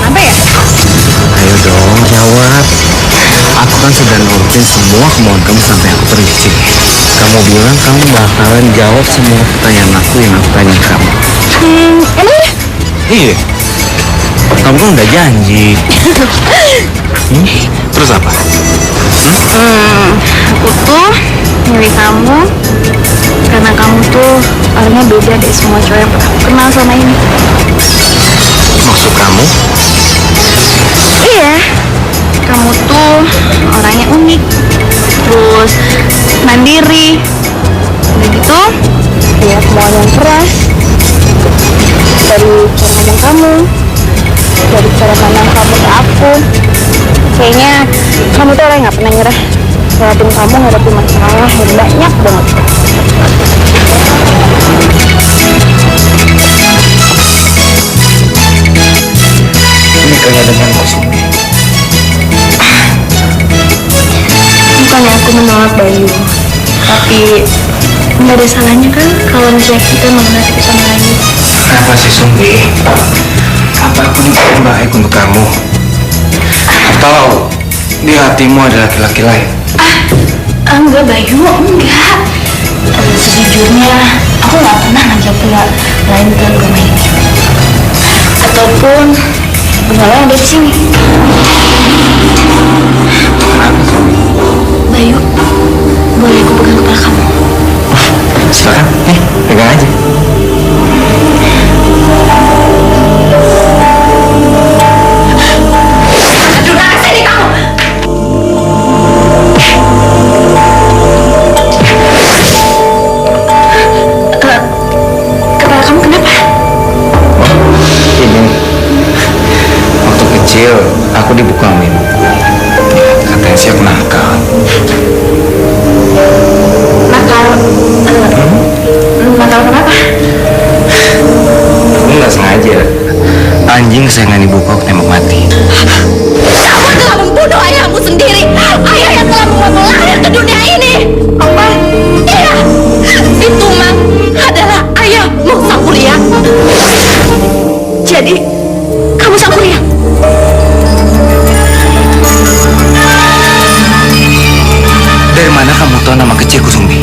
Apa ya? Ayo dong, jawab. Aku kan sudah nurutin semua kemauan kamu sampai aku pergi. Kamu bilang kamu bakalan jawab semua pertanyaan aku yang aku tanya kamu. Emang ya? Iya. Kamu kan udah janji. Terus apa? Aku tuh milih kamu karena kamu tuh orangnya beda dari semua cowok yang pernah aku kenal sama ini. Maksud kamu? Iya, kamu tuh orangnya unik, terus mandiri, udah gitu ya kemauan yang keras. Dari cara ngomong kamu, dari cara pandang kamu ke aku, kayaknya kamu tuh orang yang gak pernah nyerah. Walaupun kamu ngadepin masalah yang banyak banget. Ini kayak dengan kosong. Bukannya aku menolak Bayu, tapi nggak ada salahnya kan kalau misalnya kita mengenal satu sama lain. Kenapa sih Sumbi? Apa aku ini paling baik untuk kamu? Atau di hatimu ada laki-laki lain? Enggak Bayu, enggak. Sejujurnya aku nggak pernah ngajak pria lain ke rumah ini, ataupun pria lain ada di sini. Kenapa Sumbi? Bayu, boleh aku pegang kepala kamu? Silakan, nih pegang aja. Sudah kesini kamu. Kepala kamu kenapa? Ini waktu kecil aku dibukamin. Katanya siap nakal. Nakal kenapa? Aku nggak sengaja. Anjing kesayangan ibuku aku tembak mati. Kamu telah membunuh ayahmu sendiri. Ayah yang telah membawa lahir ke dunia ini. Apa? Iya, si Tumang adalah ayahmu Sang Kuryang. Jadi, kamu Sang Kuryang? Dari mana kamu tahu nama kecilku, Sumbi?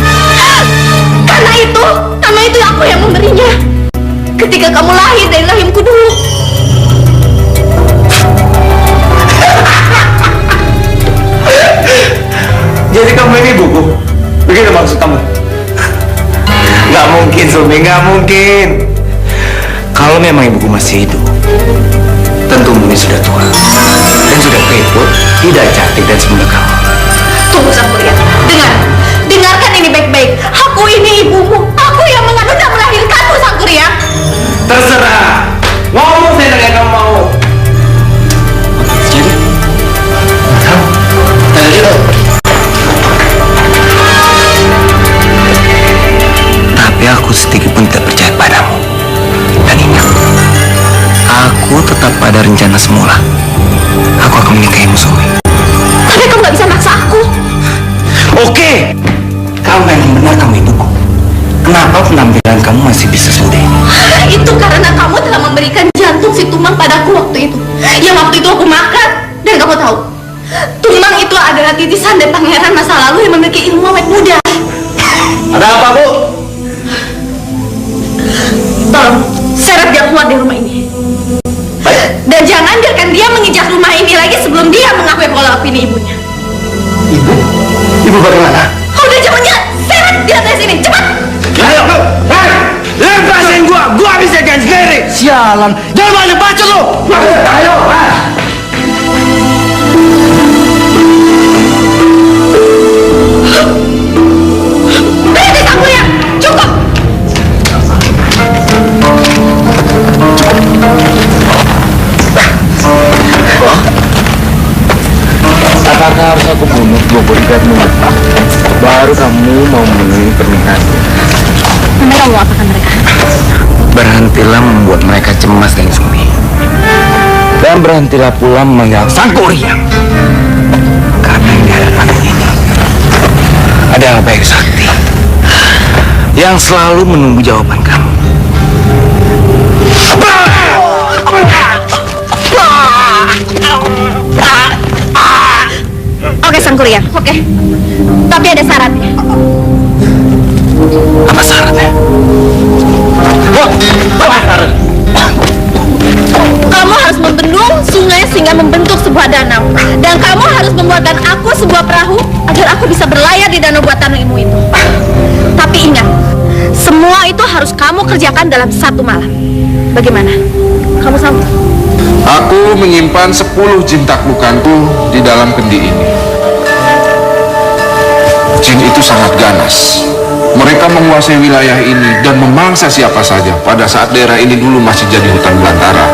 Karena itu aku yang memberinya. Ketika kamu lahir dari rahimku dulu. Jadi kamu ini ibuku? Begitu maksud kamu? Nggak mungkin, Sumbi, nggak mungkin. Kalau memang ibuku masih hidup, tentu Mumi sudah tua dan sudah keriput, tidak cantik dan semudah kamu. Tunggu Sang Kuryang, dengarkan ini baik-baik. Aku ini ibumu, aku yang mengandung dan melahirkanmu Sang Kuryang. Terserah, ngomong saya yang kamu mau. Jadi, kamu tanya gitu. Tapi aku sedikit pun tidak percaya padamu. Dan ingat, aku tetap pada rencana semula. Aku akan menikahimu, Sumbi. Tapi kamu gak bisa maksa aku. Oke, kalau memang benar kamu ibuku, kenapa penampilan kamu masih bisa semudah ini? Itu karena kamu telah memberikan jantung si Tumang padaku waktu itu. Yang waktu itu aku makan. Dan kamu tahu, Tumang itu adalah titisan dari pangeran masa lalu yang memiliki ilmu awet muda. Ada apa, Bu? Tolong, seret dia keluar dari rumah ini. Dan jangan biarkan dia menginjak rumah ini lagi sebelum dia mengakui kalau aku ini ibunya. Ibu? Ibu bagaimana? Udah cepatnya, seret dia dari sini, cepat! Ayo, hei! Lepasin gua bisa ganti sendiri! Sialan, jangan banyak bacot lo! Ayo, Berhenti Sang Kuryang, cukup! apakah harus aku bunuh dua bodyguardmu? baru kamu mau memenuhi permintaanku. Mereka mau apakan mereka? Berhentilah membuat mereka cemas dan Sumi. Dan berhentilah pula menganggap Sang Kuryang. Karena di hadapan ini adalah Bayu Sakti yang selalu menunggu jawaban kamu. Oke, Sang Kuryang, oke. Tapi ada syaratnya. Apa syaratnya? Kamu harus membendung sungai sehingga membentuk sebuah danau. Dan kamu harus membuatkan aku sebuah perahu agar aku bisa berlayar di danau buatanmu itu. Tapi ingat, semua itu harus kamu kerjakan dalam 1 malam. Bagaimana? Kamu sanggup? Aku menyimpan 10 jin taklukanku di dalam kendi ini. Jin itu sangat ganas. Mereka menguasai wilayah ini dan memangsa siapa saja pada saat daerah ini dulu masih jadi hutan belantara.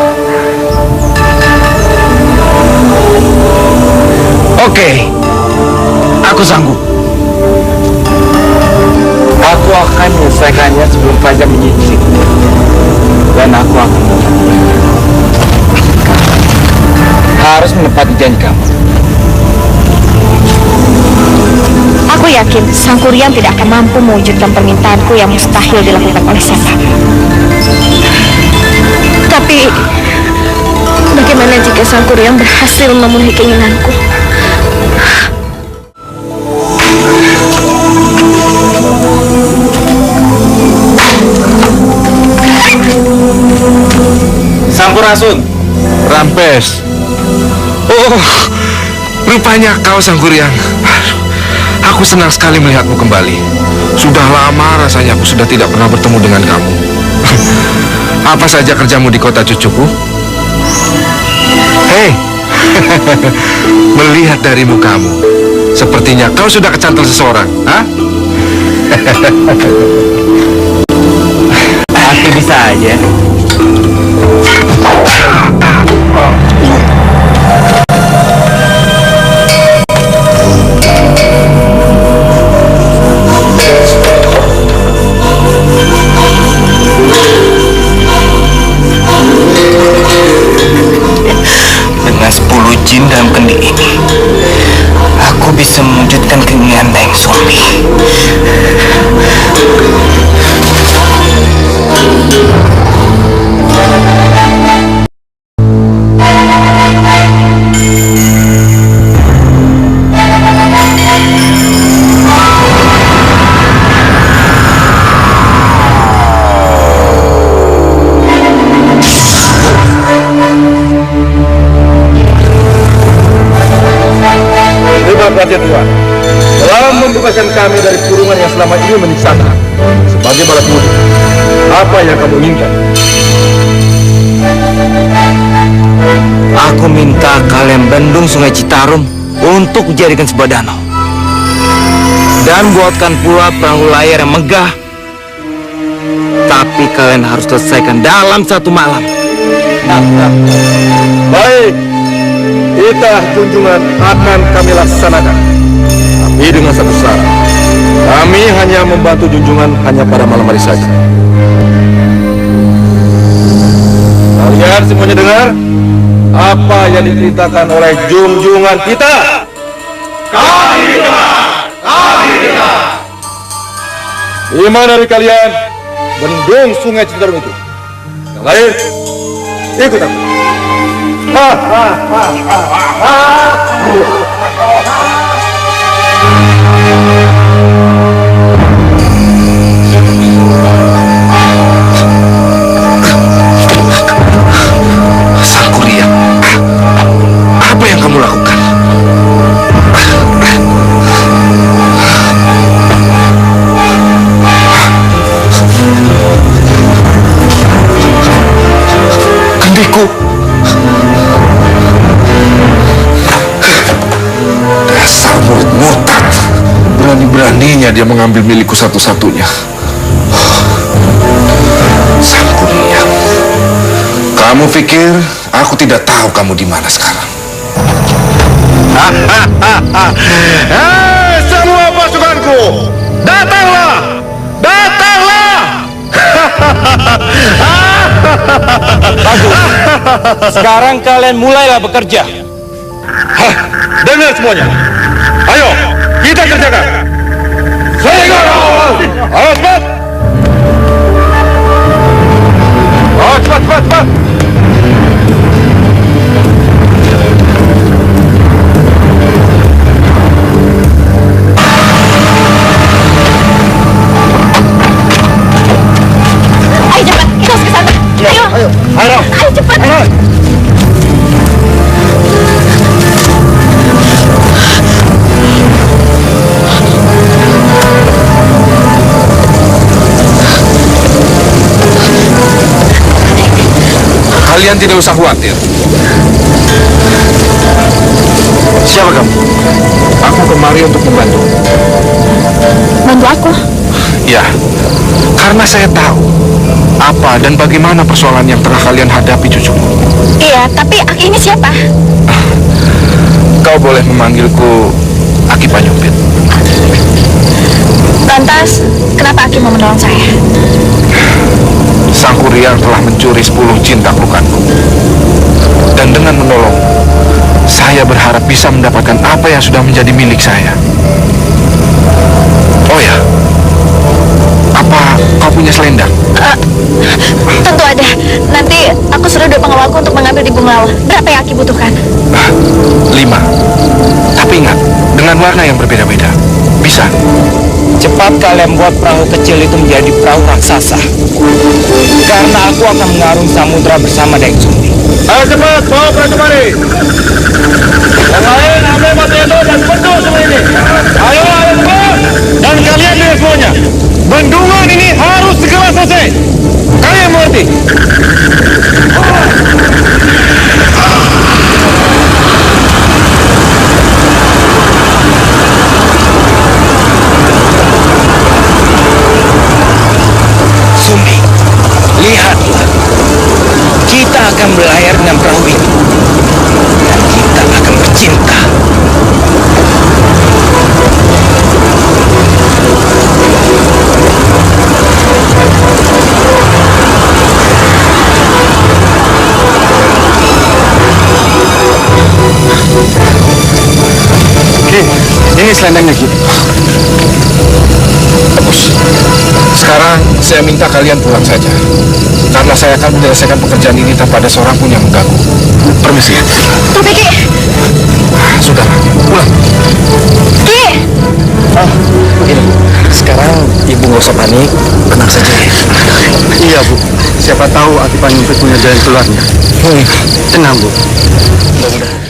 Oke, aku sanggup. Aku akan menyelesaikannya sebelum Fajar menyisik. Dan aku akan harus menepati janji kamu. Aku yakin Sang Kuryang tidak akan mampu mewujudkan permintaanku yang mustahil dilakukan oleh siapa. Tapi bagaimana jika Sang Kuryang berhasil memenuhi keinginanku? Sampurasun, Rampes. Oh, rupanya kau Sang Kuryang. Aku senang sekali melihatmu kembali. Sudah lama rasanya aku sudah tidak pernah bertemu dengan kamu. Apa saja kerjamu di kota cucuku? Hei, melihat dari mukamu, sepertinya kau sudah kecantol seseorang, ha? pasti bisa aja. Dengan 10 jin dalam kendi ini, aku bisa mewujudkan keinginan Daeng Sumi. Perhatian Tuhan, dalam membebaskan kami dari kurungan yang selama ini menyiksa kami, sebagai balas budi, apa yang kamu inginkan? Aku minta kalian bendung Sungai Citarum untuk dijadikan sebuah danau. Dan buatkan pula perahu layar yang megah. Tapi kalian harus selesaikan dalam 1 malam. Baik, titah junjungan akan kami laksanakan. Tapi dengan satu syarat, kami hanya membantu junjungan hanya pada malam hari saja. Kalian semuanya dengar apa yang diceritakan oleh junjungan kita? Kami dengar. 5 dari kalian bendung Sungai Citarum itu. Yang lain, ikut aku. Sang Kuryang, apa yang kamu lakukan? Kendiku. Dasar murid murtad. Berani-beraninya dia mengambil milikku satu-satunya. Sang Kuryang, kamu pikir aku tidak tahu kamu di mana sekarang? Semua pasukanku, kamu. Datanglah! Datanglah! Bagus. Sekarang kalian mulailah bekerja. Hah, dengar semuanya. Ayo, kita kerjakan. Sehingga ayo cepat. Oh, cepat, cepat, cepat. Ayo cepat, kita harus ke sana. Ayo. Ayo, Ayo cepat. ayo. Kalian tidak usah khawatir. Siapa kamu? Aku kemari untuk membantu. Bantu aku. Ya, karena saya tahu apa dan bagaimana persoalan yang tengah kalian hadapi, cucuku. Iya, tapi Aki ini siapa? Kau boleh memanggilku Aki Panyumpit. Lantas, kenapa Aki mau menolong saya? Sang Kuryang telah mencuri 10 jin taklukanku. Dan dengan menolong, saya berharap bisa mendapatkan apa yang sudah menjadi milik saya. Oh ya, apa kau punya selendang? Tentu ada. Nanti aku suruh dua pengawalku untuk mengambil di Bunglawa. Berapa yang Aki butuhkan? 5. Tapi ingat, dengan warna yang berbeda-beda. Bisa. Cepat kalian buat perahu kecil itu menjadi perahu raksasa. Karena aku akan mengarung samudra bersama Daeng Sumbi. Ayo cepat, bawa perahu kemari. Yang lain ambil batu itu dan bendung semua ini. Ayo, ayo cepat. Dan kalian lihat semuanya. Bendungan ini harus segera selesai. Kalian mengerti? Sumbi, lihatlah. Kita akan berlayar dengan perahu ini. Dan kita akan bercinta. Ki, ini selendangnya Ki. Bagus. Sekarang saya minta kalian pulang saja. Karena saya akan menyelesaikan pekerjaan ini tanpa ada seorang pun yang mengganggu. Permisi. Tapi Ki, Sudah, pulang. Ki. Begini, sekarang Ibu nggak usah panik, tenang saja ya. Iya Bu, siapa tahu Aki Panyumpit punya jalan keluarnya. Tenang Bu. Mudah-mudahan.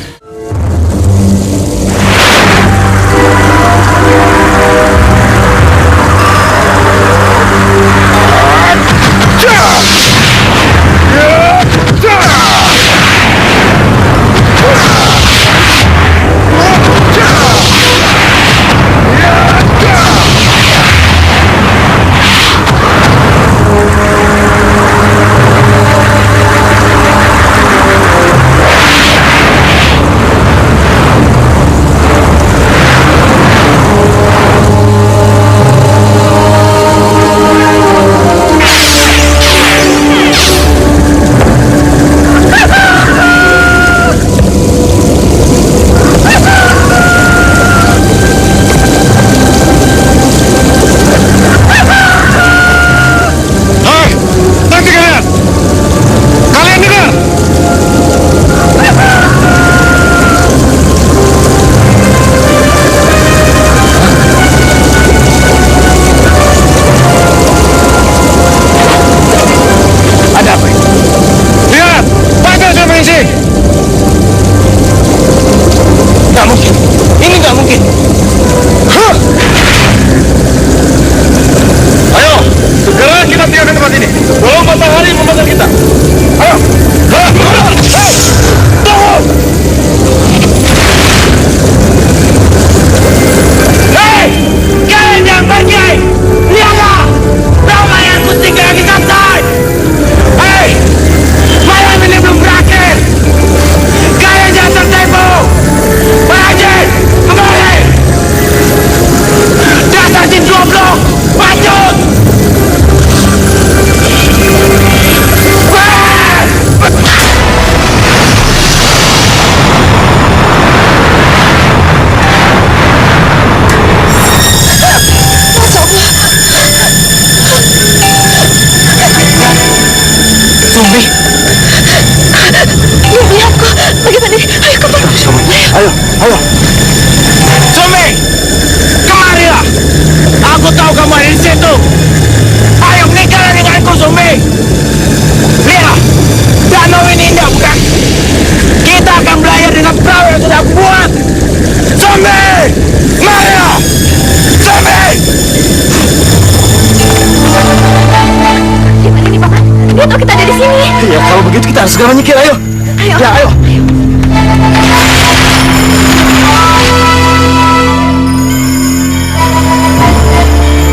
Sekarang nyikir, ayo. Ayo. Ya, ayo.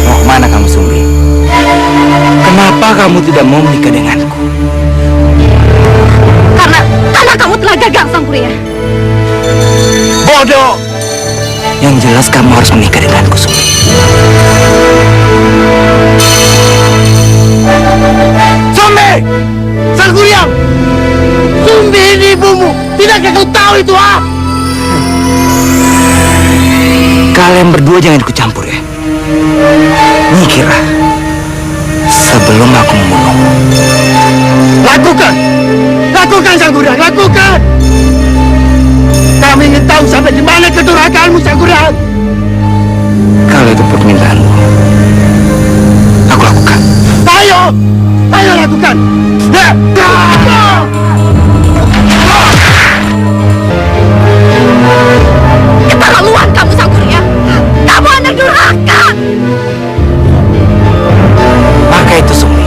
Mau kemana kamu, Sumbi? Kenapa kamu tidak mau menikah denganku? Karena kamu telah gagal, Sang Pria. Bodoh. Yang jelas kamu harus menikah denganku, Sumbi. Sumbi! Sang Kuryang! Sumbi ini ibumu! Tidakkah kau tahu itu, ah? Kalian berdua jangan ikut campur ya. Nyikirlah sebelum aku membunuhmu. Lakukan! Lakukan, Sang Kuryang! Lakukan! Kami ingin tahu sampai di mana kedurhakaanmu, Sang Kuryang! Kalau itu permintaanmu, aku lakukan. Ayo! Ayo lakukan! Ya! Keterlaluan kamu, Sang Pria. Kamu anak durhaka. Maka itu, Sumbi,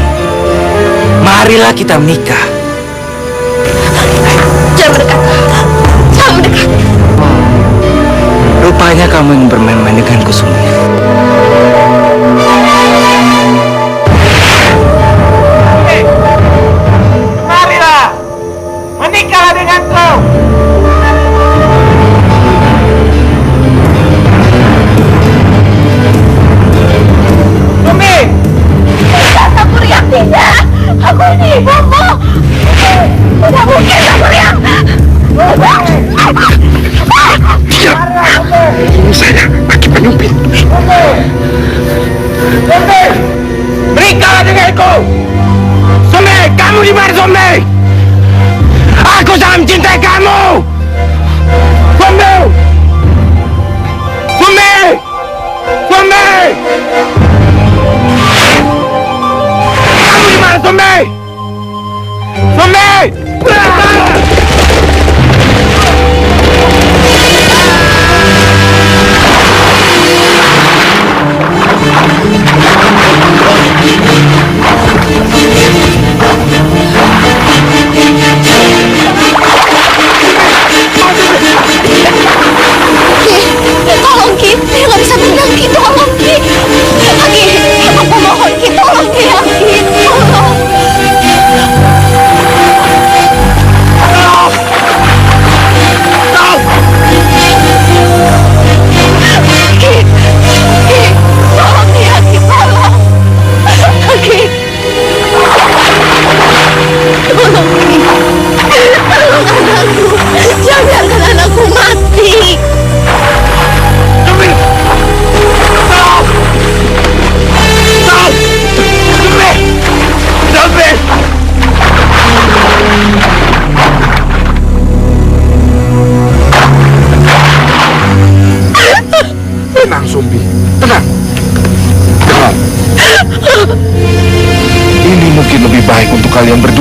marilah kita menikah. Jangan mendekat. Jangan mendekat. Rupanya kamu ingin bermain-main denganku, Sumbi. Marilah! Menikahlah denganku! Sumbi! Tidak, Sang Pria, tidak. Aku ini ibumu. Tidak mungkin, Sang Pria. Saya lagi penyumpit. Sumbi! Menikahlah denganku! Sumbi! Kamu di mana, Sumbi? Aku sangat mencintai kamu! Sumbi! Sumbi! Sumbi! Kamu di mana, Sumbi? Sumbi! Tolong, Ki. Saya nggak bisa tenang, Ki. Tolong, Ki. Ki, aku mohon, Ki. Tolong, Ki. Ki, tolong. Ki, Ki, tolong dia, Ki. Tolong. Ki. Tolong, Ki. Tolong anakku. Jangankan anakku mati. Sumbi! Stop! Stop! Sumbi! Sumbi! Tenang, Sumbi. Tenang. Tenang. Ini mungkin lebih baik untuk kalian berdua.